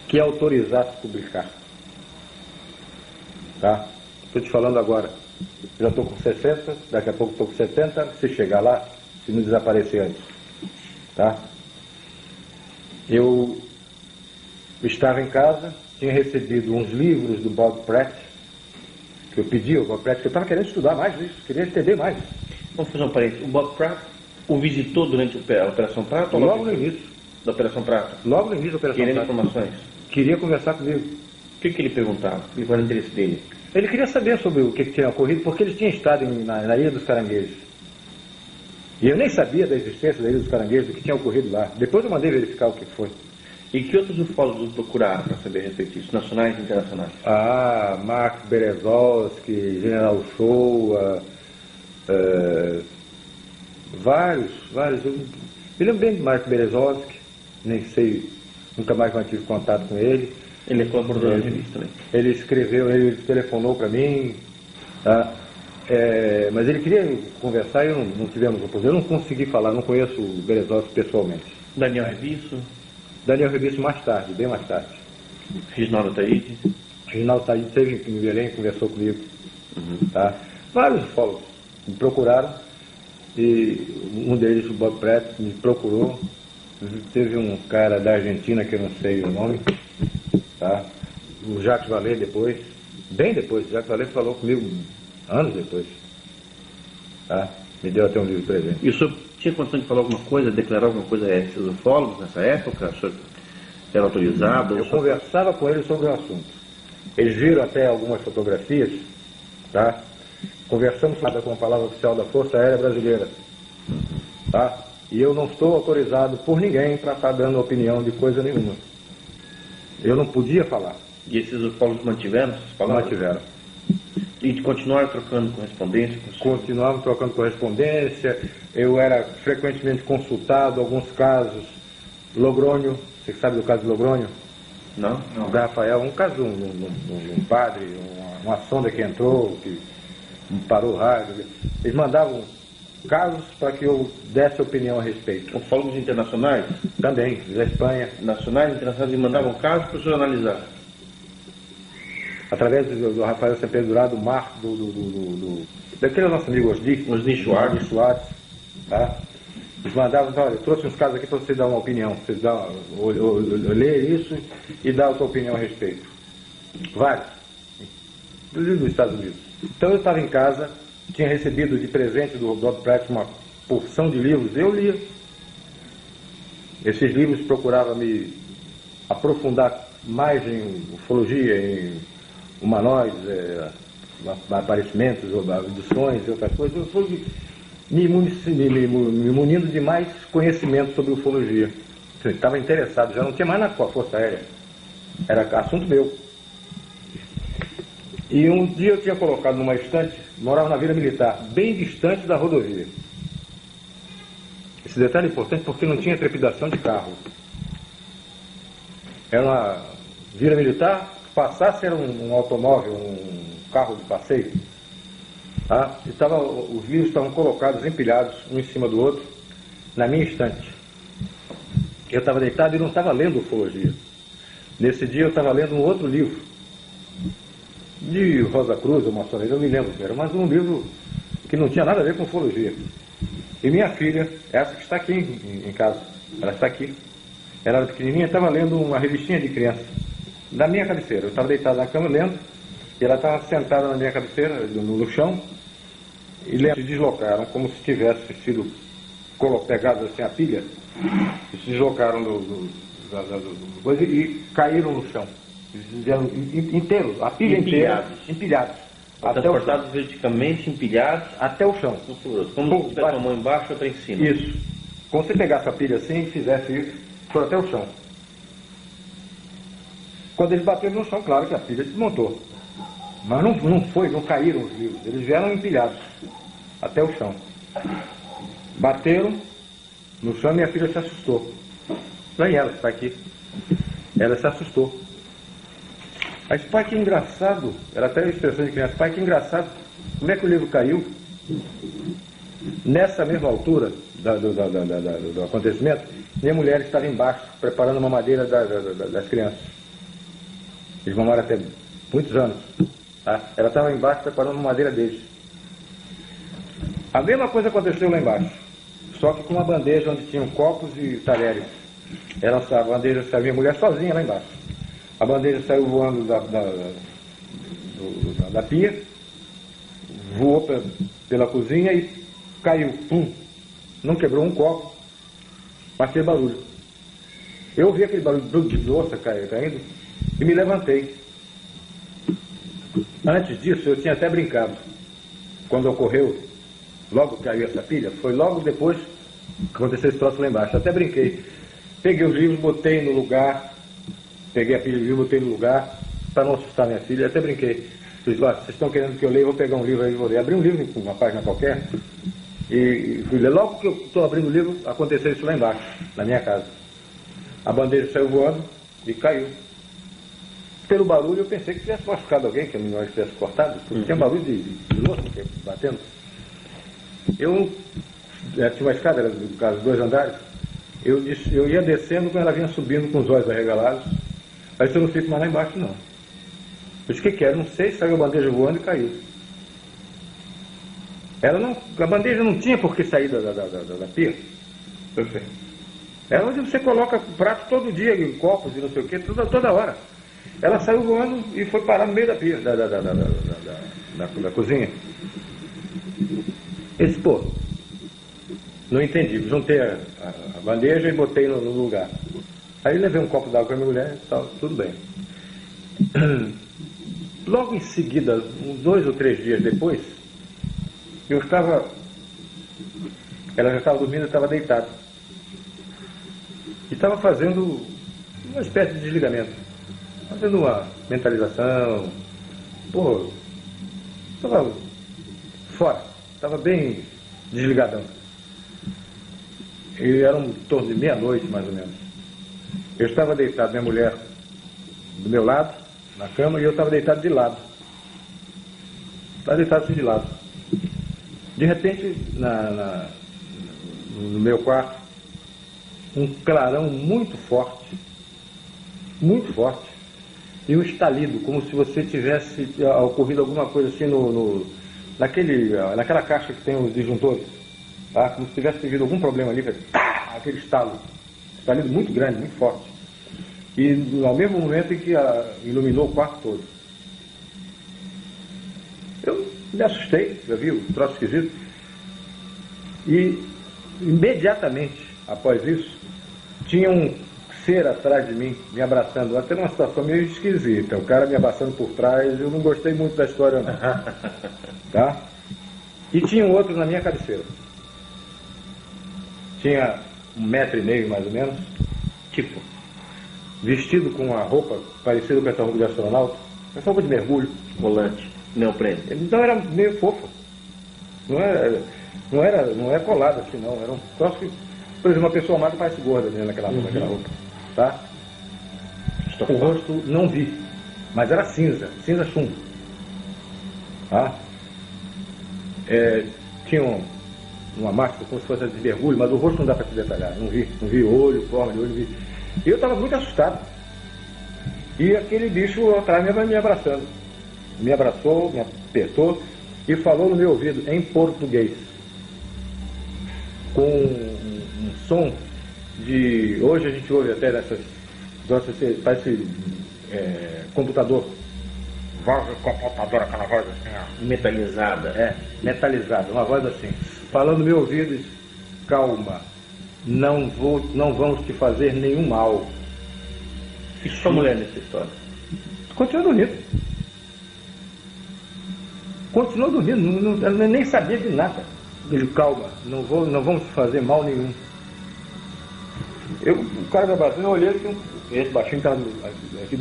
Speaker 2: que autorizasse publicar. Tá? Estou te falando agora. Já estou com 60, daqui a pouco estou com 70, se chegar lá, se não desaparecer antes. Tá? Eu estava em casa, tinha recebido uns livros do Bob Pratt, que eu pedi ao Bob Pratt, que eu estava querendo estudar mais isso, queria entender mais.
Speaker 1: Vamos fazer um parênteses. O Bob Pratt o visitou durante a Operação Prato? Ou
Speaker 2: Logo no início.
Speaker 1: Da Operação Prato?
Speaker 2: Logo no início da Operação
Speaker 1: Querendo
Speaker 2: Prato.
Speaker 1: informações?
Speaker 2: Queria conversar comigo.
Speaker 1: O que ele perguntava? Qual era o interesse dele?
Speaker 2: Ele queria saber sobre o que tinha ocorrido, porque eles tinham estado na Ilha dos Caranguejos. E eu nem sabia da existência da Ilha dos Caranguejos, do que tinha ocorrido lá. Depois eu mandei verificar o que foi.
Speaker 1: E que outros ufólogos procuraram para saber a respeito disso, nacionais e internacionais?
Speaker 2: Mark Berezovsky, General Shoa, vários. Eu me lembro bem de Mark Berezovsky, nem sei, nunca mais mantive contato com ele.
Speaker 1: Ele é colaborador da revista também.
Speaker 2: Ele escreveu, ele telefonou para mim, tá? Mas ele queria conversar e não tivemos oportunidade. Eu não consegui falar, não conheço o Berezovsky pessoalmente.
Speaker 1: Daniel Rebisso?
Speaker 2: Daniel Rebisso mais tarde, bem mais tarde.
Speaker 1: Reginaldo Taíde?
Speaker 2: Reginaldo Taíde esteve em Belém, conversou comigo. Tá? Vários ufólogos me procuraram e um deles, o Bob Pratt, me procurou. Teve um cara da Argentina que eu não sei o nome, tá? O Jacques Vallée depois, bem depois, o Jacques Vallée falou comigo anos depois, tá? Me deu até um livro de presente.
Speaker 1: E o senhor tinha condição de falar alguma coisa, declarar alguma coisa a esses ufólogos nessa época? O senhor era autorizado?
Speaker 2: Eu conversava com eles sobre o assunto. Eles viram até algumas fotografias, tá? Conversamos com a palavra oficial da Força Aérea Brasileira, tá? E eu não estou autorizado por ninguém para estar dando opinião de coisa nenhuma. Eu não podia falar.
Speaker 1: E esses ufólogos mantiveram essas palavras?
Speaker 2: Mantiveram.
Speaker 1: E continuaram trocando correspondência com o senhor?
Speaker 2: Continuavam trocando correspondência. Eu era frequentemente consultado, alguns casos. Logrônio, você sabe do caso de Logrônio?
Speaker 1: Não?
Speaker 2: O Rafael, um caso de um padre, uma sonda que entrou, que parou o rádio. Eles mandavam casos para que eu desse opinião a respeito.
Speaker 1: Ufólogos internacionais?
Speaker 2: Também, da Espanha.
Speaker 1: Nacionais e internacionais, eles mandavam casos para o senhor analisar?
Speaker 2: Através do Rafael Sependurado, do Marco, daquele nosso amigo
Speaker 1: Osni Schwartz,
Speaker 2: tá? Eles mandavam, então, olha, eu trouxe uns casos aqui para você dar uma opinião, você ler isso e dar a sua opinião a respeito. Vários, inclusive nos Estados Unidos. Então eu estava em casa, tinha recebido de presente do Bob Pratt uma porção de livros, eu lia. Esses livros procuravam me aprofundar mais em ufologia, em humanoides, aparecimentos, abduções e outras coisas. Eu fui me munindo de mais conhecimento sobre ufologia. Estava interessado, já não tinha mais na Força Aérea. Era assunto meu. E um dia eu tinha colocado numa estante, morava na Vila Militar, bem distante da rodovia. Esse detalhe é importante porque não tinha trepidação de carro. Era uma Vila Militar, passasse era um automóvel, um carro de passeio. Tá? E os livros estavam colocados, empilhados, um em cima do outro, na minha estante. Eu estava deitado e não estava lendo ufologia. Nesse dia eu estava lendo um outro livro, de Rosa Cruz ou maçonaria, eu não me lembro, era mas um livro que não tinha nada a ver com ufologia. E minha filha, essa que está aqui em casa, ela está aqui, ela era pequenininha, estava lendo uma revistinha de criança, na minha cabeceira. Eu estava deitado na cama lendo, e ela estava sentada na minha cabeceira, no chão, e se deslocaram, como se tivesse sido pegados assim a pilha, e se deslocaram coisa e caíram no chão. Inteiros, a pilha inteira, empilhados.
Speaker 1: Transportados verticalmente, empilhados
Speaker 2: até o chão.
Speaker 1: Como se tivesse uma mão embaixo e outra em cima.
Speaker 2: Isso. Como se pegasse a pilha assim e fizesse isso, foi até o chão. Quando eles bateram no chão, claro que a pilha desmontou. Mas não caíram os livros, eles vieram empilhados até o chão. Bateram no chão e minha filha se assustou. Nem ela que está aqui. Ela se assustou. Mas, pai, que engraçado, ela até a expressão de criança, pai, que engraçado, como é que o livro caiu? Nessa mesma altura do acontecimento, minha mulher estava embaixo, preparando uma madeira das crianças. Eles mamaram até muitos anos. Tá? Ela estava embaixo, preparando uma madeira deles. A mesma coisa aconteceu lá embaixo, só que com uma bandeja onde tinham copos e talheres. A bandeja saiu, minha mulher sozinha lá embaixo. A bandeja saiu voando da pia, voou pela cozinha e caiu. Pum! Não quebrou um copo, mas fez barulho. Eu ouvi aquele barulho de louça caindo e me levantei. Antes disso, eu tinha até brincado. Quando ocorreu, logo que caiu essa pilha, foi logo depois que aconteceu esse troço lá embaixo. Eu até brinquei. Peguei os livros, botei no lugar. Peguei a pilha de livro, botei no lugar, para não assustar minha filha, até brinquei. Disse, vocês estão querendo que eu leia, eu vou pegar um livro aí, vou ler. Abri um livro com uma página qualquer, e fui ler. Logo que eu estou abrindo o livro, aconteceu isso lá embaixo, na minha casa. A bandeja saiu voando e caiu. Pelo barulho, eu pensei que tivesse machucado alguém, que a menor tivesse cortado, porque tinha barulho de louça batendo. Eu tinha uma escada, era no caso, 2 andares, eu ia descendo quando ela vinha subindo com os olhos arregalados. Aí eu não fico mais lá embaixo, não. Eu disse, o que era? Não sei, saiu a bandeja voando e caiu. A bandeja não tinha por que sair da pia. Perfeito. Era onde você coloca o prato todo dia, em copos e não sei o que, toda hora. Ela saiu voando e foi parar no meio da pia, da cozinha. Esse, não entendi. Juntei a bandeja e botei no lugar. Aí levei um copo d'água para minha mulher e tal, tudo bem. Logo em seguida, uns 2 ou 3 dias depois, ela já estava dormindo, eu estava deitado. E estava fazendo uma espécie de desligamento. Fazendo uma mentalização. Estava fora, estava bem desligadão. E era em torno de meia-noite, mais ou menos. Eu estava deitado, minha mulher do meu lado, na cama, e eu estava deitado de lado. Estava deitado assim de lado. De repente, no meu quarto, um clarão muito forte, e um estalido, como se você tivesse ocorrido alguma coisa assim naquela caixa que tem os disjuntores, tá? Como se tivesse tido algum problema ali, aquele estalo. Estalido muito grande, muito forte. E ao mesmo momento em que iluminou o quarto todo. Eu me assustei, já vi o troço esquisito. E imediatamente após isso, tinha um ser atrás de mim, me abraçando. Até numa situação meio esquisita. O cara me abraçando por trás, eu não gostei muito da história, não. Tá? E tinha um outro na minha cabeceira. Tinha 1,5 m mais ou menos, tipo, vestido com uma roupa parecida com essa roupa de astronauta, essa roupa de mergulho.
Speaker 1: Volante, neoprene.
Speaker 2: Então era meio fofo. Não é colado assim, não. Era um troço que, por exemplo, uma pessoa amada parece gorda dentro daquela roupa. Tá? O rosto não vi, mas era cinza chumbo. Tá? Tinha uma máscara como se fosse de mergulho, mas o rosto não dá para se detalhar. Não vi olho, forma de olho, não vi. E eu estava muito assustado. E aquele bicho atrás me abraçando. Me abraçou, me apertou e falou no meu ouvido em português, com um som de... Hoje a gente ouve até nessas... Parece computador. Voz de computador, aquela voz assim, ó.
Speaker 1: Metalizada.
Speaker 2: Metalizada, uma voz assim. Falando no meu ouvido, disse, calma, não vamos te fazer nenhum mal.
Speaker 1: E sua mulher nessa história?
Speaker 2: Continua dormindo. Continuou dormindo, ela nem sabia de nada. Ele, calma, não vamos te fazer mal nenhum. O cara me abraçou, eu olhei, esse baixinho estava aqui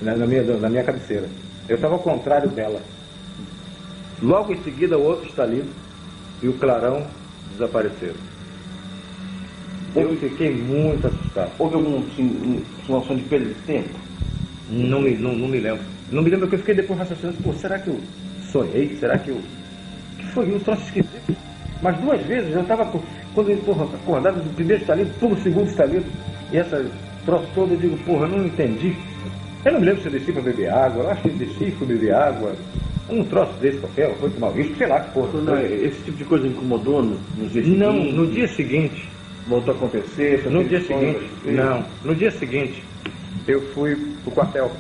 Speaker 2: na minha cabeceira. Eu estava ao contrário dela. Logo em seguida, o outro estalido e o clarão desapareceram. Eu fiquei muito assustado.
Speaker 1: Houve alguma situação de perda de tempo?
Speaker 2: Não me lembro. Não me lembro porque eu fiquei depois raciocinando, pô, será que eu sonhei? Será que eu... que foi? Um troço esquisito. Mas 2 vezes eu estava, quando eu acordava do primeiro estalido, pum, o segundo estalido, e essa troço todo, eu digo, porra, eu não entendi. Eu não me lembro se eu desci para beber água, eu acho que eu desci e fui beber água. Um troço desse qualquer, foi tomar risco, sei lá que porra.
Speaker 1: Esse tipo de coisa incomodou nos dias seguintes?
Speaker 2: Não, no dia seguinte.
Speaker 1: Voltou a acontecer?
Speaker 2: No dia seguinte, não. No dia seguinte, eu fui pro quartel.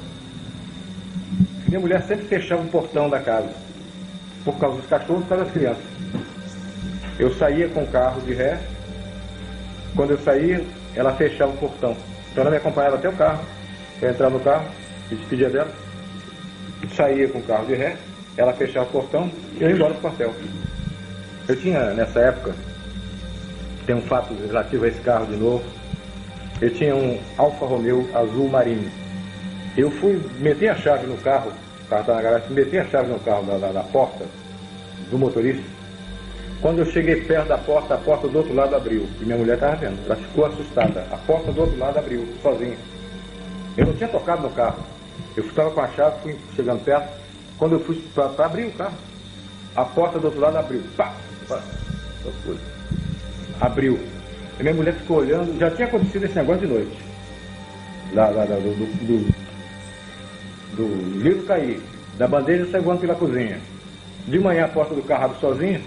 Speaker 2: Minha mulher sempre fechava o portão da casa, por causa dos cachorros e por causa das crianças. Eu saía com o carro de ré, quando eu saía, ela fechava o portão. Então ela me acompanhava até o carro, eu entrava no carro, me despedia dela, saía com o carro de ré, ela fechava o portão e eu ia embora pro quartel. Eu tinha, nessa época, tem um fato relativo a esse carro de novo, eu tinha um Alfa Romeo azul marinho. Eu fui meter a chave no carro, o carro estava na garagem, meti a chave no carro, na porta do motorista. Quando eu cheguei perto da porta, a porta do outro lado abriu. E minha mulher estava vendo, ela ficou assustada. A porta do outro lado abriu, sozinha. Eu não tinha tocado no carro. Eu estava com a chave, fui chegando perto. Quando eu fui para abrir o carro, a porta do outro lado abriu. Pá! Abriu. E minha mulher ficou olhando, já tinha acontecido esse negócio de noite. Do livro cair, da bandeja sair voando pela cozinha. De manhã a porta do carro abre sozinha.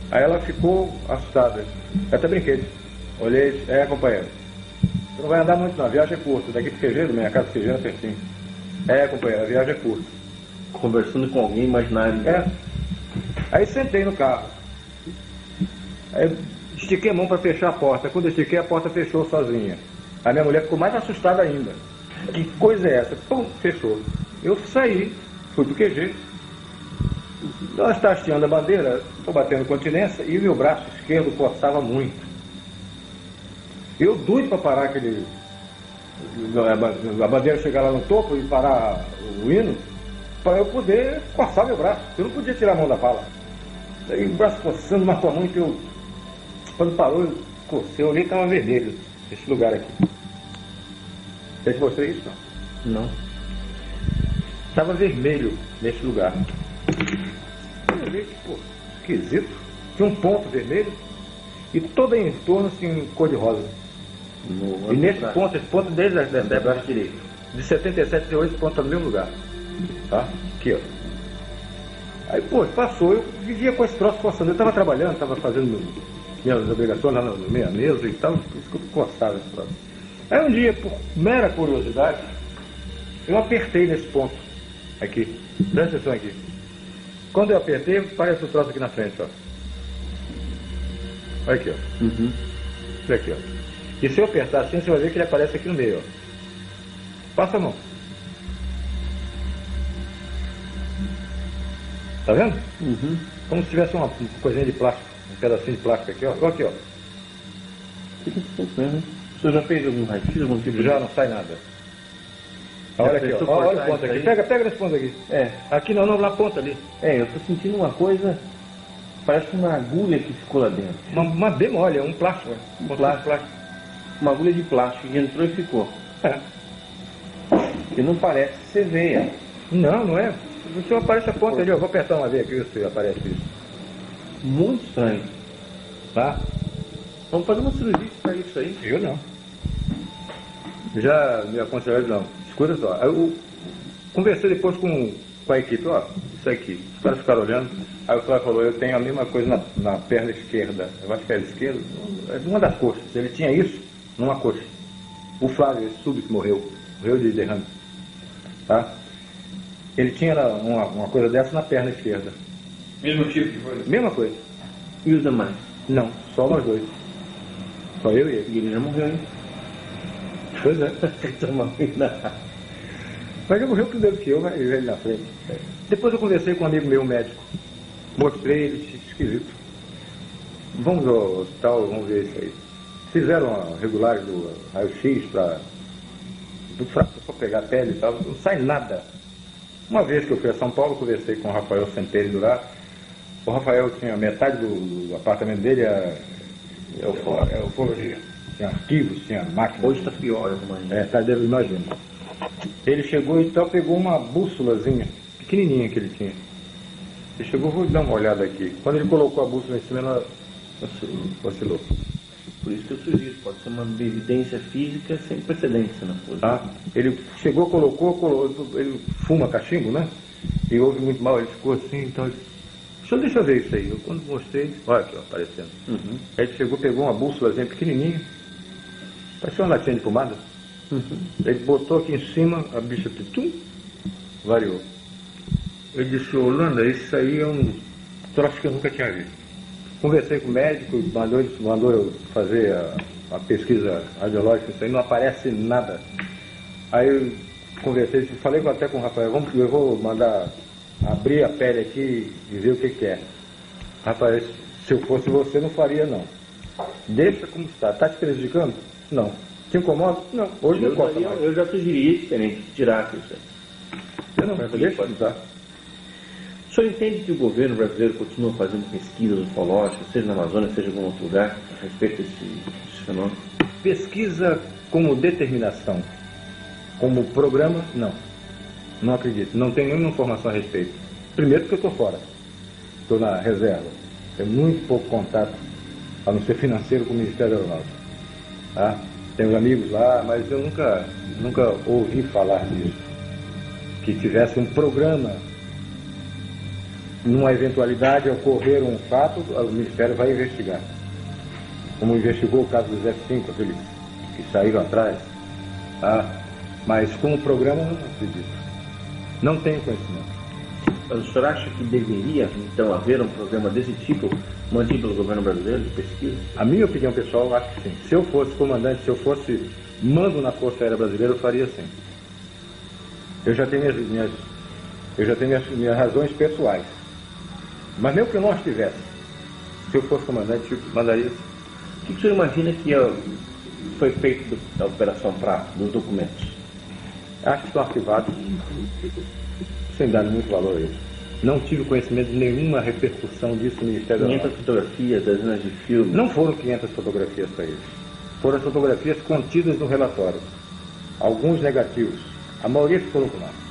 Speaker 2: Aí ela ficou assustada. Eu até brinquei. Olhei, companheiro, você não vai andar muito não, a viagem é curta. Daqui pro Quejeiro, minha casa Quejeiro é pertinho. Companheiro, a viagem é curta.
Speaker 1: Conversando com alguém imaginário.
Speaker 2: Aí sentei no carro. Aí estiquei a mão para fechar a porta. Quando eu estiquei, a porta fechou sozinha. A minha mulher ficou mais assustada ainda. Que coisa é essa? Pum, fechou. Eu saí, fui pro QG. Nós está hasteando a bandeira, estou batendo continência e o meu braço esquerdo coçava muito. Eu doido para parar a bandeira chegar lá no topo e parar o hino, para eu poder coçar meu braço. Eu não podia tirar a mão da pala. Aí o braço coçando, mas com a mão que eu... Quando parou, eu cocei, eu olhei e estava vermelho, esse lugar aqui. Eu te mostrei isso, não?
Speaker 1: Não.
Speaker 2: Estava vermelho nesse lugar. Eu olhei, pô, esquisito. Tinha um ponto vermelho e todo em torno assim, cor de rosa. E nesse ponto, esse ponto desde da braço direito, de 77 a 8 pontos no mesmo lugar. Tá? Aqui, ó. Aí, pô, passou, eu vivia com esse troço coçando. Eu estava trabalhando, estava fazendo minhas obrigações lá na minha mesa e tal, coçava esse troço. Aí um dia, por mera curiosidade, eu apertei nesse ponto. Aqui, presta atenção aqui. Quando eu apertei, parece o troço aqui na frente, ó. Olha aqui, ó.
Speaker 1: Uhum.
Speaker 2: Olha aqui, ó. E se eu apertar assim, você vai ver que ele aparece aqui no meio, ó. Passa a mão. Tá vendo?
Speaker 1: Uhum.
Speaker 2: Como se tivesse uma coisinha de plástico, um pedacinho de plástico aqui, ó. Olha aqui, ó.
Speaker 1: Fica interessante mesmo. O senhor já fez algum raio-x, algum tipo de...
Speaker 2: Já não sai nada. Olha aqui, ó. Olha o ponto aqui. Pega nesse ponto aqui.
Speaker 1: É.
Speaker 2: Aqui não, na ponta ali.
Speaker 1: É, eu tô sentindo uma coisa... Parece uma agulha que ficou lá dentro.
Speaker 2: Uma bem mole, um plástico.
Speaker 1: Um plástico. Uma agulha de plástico que entrou e ficou.
Speaker 2: É.
Speaker 1: E não parece ser veia.
Speaker 2: Não é. O senhor aparece a ponta ali, ó. Vou apertar uma vez aqui, se aparece isso.
Speaker 1: Muito estranho.
Speaker 2: Tá?
Speaker 1: Vamos fazer uma cirurgia para isso aí.
Speaker 2: Eu não. Já me aconselharam, não. Escuta só. Eu conversei depois com a equipe, ó. Isso aqui. Os caras ficaram olhando. Aí o Flávio falou, eu tenho a mesma coisa na perna esquerda. Eu acho que era esquerda. Uma das coxas. Ele tinha isso numa coxa. O Flávio, esse súbito, morreu de derrame. Tá? Ele tinha uma coisa dessa na perna esquerda.
Speaker 3: Mesmo tipo de coisa?
Speaker 2: Mesma coisa.
Speaker 1: E os demais?
Speaker 2: Não, só nós dois. Só eu e ele.
Speaker 1: E ele já morreu, hein?
Speaker 2: Pois é. Mas ele morreu primeiro que eu, vai ver ele na frente. Depois eu conversei com um amigo meu, médico. Mostrei, ele disse, esquisito. Vamos ao hospital, vamos ver isso aí. Fizeram a regulagem do raio-x para pegar a pele e tal, não sai nada. Uma vez que eu fui a São Paulo, conversei com o Rafael Semperi do lá. O Rafael tinha metade do apartamento dele, é ufologia. Tinha arquivos, tinha máquina.
Speaker 1: Hoje está pior, eu imagino.
Speaker 2: Tá, deve imaginar. Ele chegou e então pegou uma bússolazinha, pequenininha que ele tinha. Ele chegou, vou dar uma olhada aqui. Quando ele colocou a bússola em cima, ela vacilou.
Speaker 1: Por isso que eu sugiro, pode ser uma evidência física sem precedência na coisa.
Speaker 2: Tá? Ele chegou, colocou, ele fuma cachimbo, né? E ouve muito mal, ele ficou assim, então... Deixa eu ver isso aí. Eu quando mostrei, olha aqui, ó, aparecendo.
Speaker 1: Uhum.
Speaker 2: Aí ele chegou, pegou uma bússolazinha pequenininha, parecia uma latinha de pomada.
Speaker 1: Uhum.
Speaker 2: Ele botou aqui em cima, a bicha tum, variou. Ele disse, Holanda, isso aí é um troço que eu nunca tinha visto. Conversei com o médico, mandou eu fazer a pesquisa radiológica, isso aí não aparece nada. Aí eu conversei, falei até com o Rafael, eu vou mandar abrir a pele aqui e ver o que é. Rafael, se eu fosse você, não faria não. Deixa como está. Está te prejudicando? Não. Te incomoda? Não. Hoje não importa mais.
Speaker 1: Eu já sugeri diferente, tirar isso aí.
Speaker 2: Eu não, deixa como está.
Speaker 1: O senhor entende que o governo brasileiro continua fazendo pesquisas ufológicas, seja na Amazônia, seja em algum outro lugar, a respeito desse fenômeno?
Speaker 2: Pesquisa como determinação, como programa, não. Não acredito. Não tenho nenhuma informação a respeito. Primeiro porque eu estou fora. Estou na reserva. Tenho muito pouco contato, a não ser financeiro, com o Ministério da Aeronáutica. Tá? Tenho amigos lá, mas eu nunca ouvi falar disso. Que tivesse um programa. Numa eventualidade, ocorrer um fato, o Ministério vai investigar. Como investigou o caso dos F-5, aqueles que saíram atrás. Tá? Mas como programa, eu não acredito. Não tenho conhecimento.
Speaker 1: Mas o senhor acha que deveria, então, haver um programa desse tipo mantido pelo governo brasileiro de pesquisa?
Speaker 2: A minha opinião pessoal, eu acho que sim. Se eu fosse comandante, se eu fosse mando na Força Aérea Brasileira, eu faria sim. Eu já tenho minhas razões pessoais. Mas mesmo que eu não as tivesse, se eu fosse comandante, eu mandaria sim.
Speaker 1: O que o senhor imagina que foi feito da Operação Prato, dos documentos?
Speaker 2: Acho que estão arquivados, sem dar muito valor a isso. Não tive conhecimento de nenhuma repercussão disso no Ministério da
Speaker 1: 500 fotografias, dezenas de filmes.
Speaker 2: Não foram 500 fotografias para eles. Foram as fotografias contidas no relatório. Alguns negativos. A maioria ficou no comando.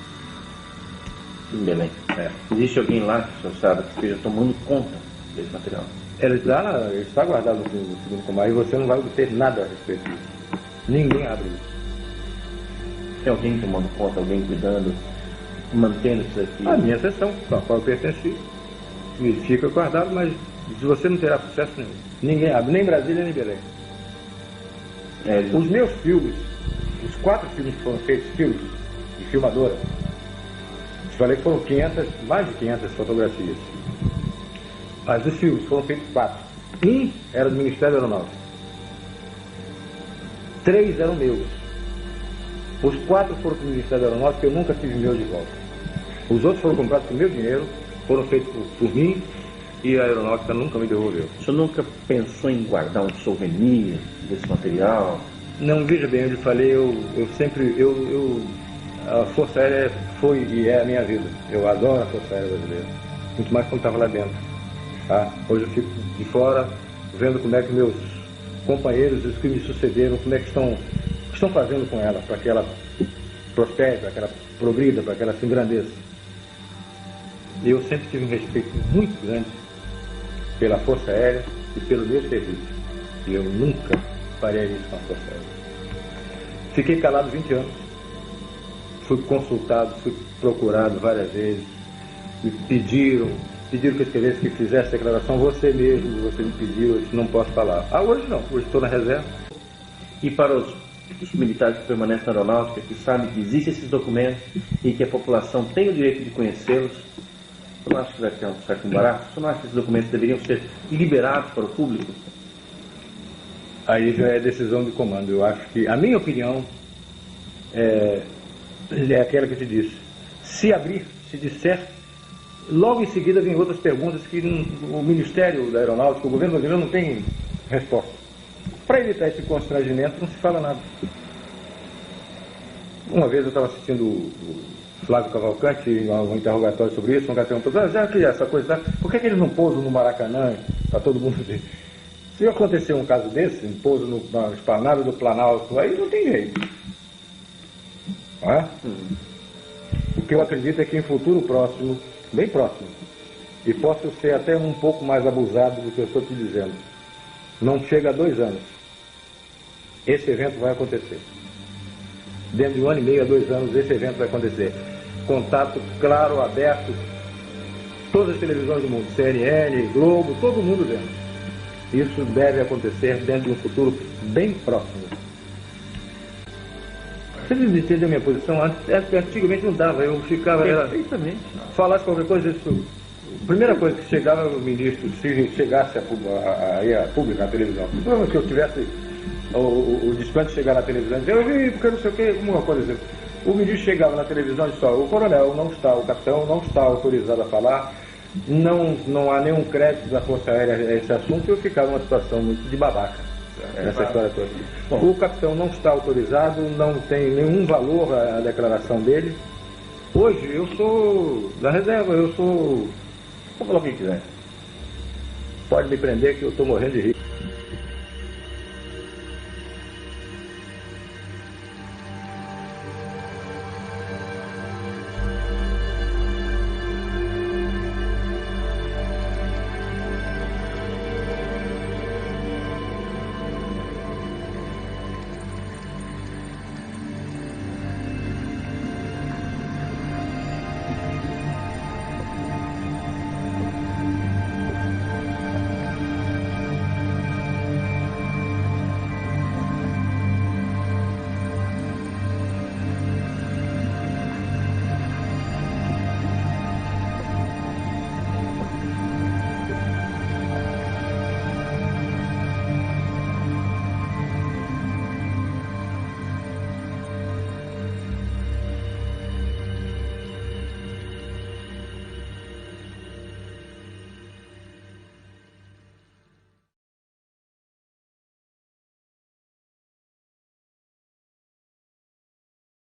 Speaker 1: Em Belém. Existe alguém lá, que o senhor sabe, que esteja tomando conta desse material?
Speaker 2: Ele está guardado no segundo comando e você não vai obter nada a respeito disso. Ninguém abre isso.
Speaker 1: Tem alguém tomando conta, alguém cuidando, mantendo isso aqui?
Speaker 2: A minha seção, com a qual eu pertenci, fica guardado, mas você não terá sucesso nenhum. Ninguém abre, nem Brasília, nem Belém. Os meus filmes, os 4 filmes que foram feitos, filmes de filmadora, te falei que foram mais de 500 fotografias. Mas os filmes foram feitos 4. Um era do Ministério da Aeronáutica. 3 eram meus. Os 4 foram para o Ministério da Aeronáutica, eu nunca tive meu de volta. Os outros foram comprados com meu dinheiro, foram feitos por mim, e a Aeronáutica nunca me devolveu.
Speaker 1: O senhor nunca pensou em guardar um souvenir desse material?
Speaker 2: Não, veja bem, eu lhe falei, a Força Aérea foi e é a minha vida. Eu adoro a Força Aérea Brasileira, muito mais quando estava lá dentro. Tá? Hoje eu fico de fora, vendo como é que meus companheiros, os que me sucederam, como é que estão fazendo com ela, para que ela prospere, para que ela progrida, para que ela se engrandeça. Eu sempre tive um respeito muito grande pela Força Aérea e pelo meu serviço. E eu nunca farei isso com a Força Aérea. Fiquei calado 20 anos. Fui consultado, fui procurado várias vezes. Me pediram que eu escrevesse, que fizesse declaração. Você mesmo, você me pediu, eu disse, não posso falar. Hoje não, hoje estou na reserva.
Speaker 1: E para os militares que permanecem na aeronáutica, que sabem que existem esses documentos e que a população tem o direito de conhecê-los, você não acha que vai ter um certo embaraço? Você não acha que esses documentos deveriam ser liberados para o público?
Speaker 2: Aí já é decisão de comando. Eu acho que, a minha opinião, é aquela que eu te disse. Se abrir, se disser, logo em seguida vem outras perguntas que o Ministério da Aeronáutica, o governo brasileiro não tem resposta. Para evitar esse constrangimento, não se fala nada. Uma vez eu estava assistindo o Flávio Cavalcante, um interrogatório sobre isso, um cara perguntou, essa coisa, por que eles não pousam no Maracanã, para todo mundo ver? Se acontecer um caso desse, um pouso na esplanada do Planalto, aí não tem jeito. Não é? O que eu acredito é que em futuro próximo, bem próximo, e posso ser até um pouco mais abusado do que eu estou te dizendo, não chega a 2 anos, esse evento vai acontecer. Dentro de 1 ano e meio a 2 anos, esse evento vai acontecer. Contato claro, aberto, todas as televisões do mundo, CNN, Globo, todo mundo vendo. Isso deve acontecer dentro de um futuro bem próximo. Você entendeu a minha posição? Antigamente não dava, eu ficava...
Speaker 1: Perfeitamente.
Speaker 2: Falasse qualquer coisa, isso... A primeira coisa que chegava o ministro, se chegasse a público, na televisão, se eu tivesse o desplante chegar na televisão e dizer, eu vi porque não sei o que, alguma coisa assim. O ministro chegava na televisão e disse, o coronel não está, o capitão não está autorizado a falar, não há nenhum crédito da Força Aérea a esse assunto, e eu ficava numa situação muito de babaca nessa história toda. Bom, o capitão não está autorizado, não tem nenhum valor a declaração dele. Hoje eu sou da reserva, eu sou... Vou falar o que quiser. Pode me prender que eu estou morrendo de rir.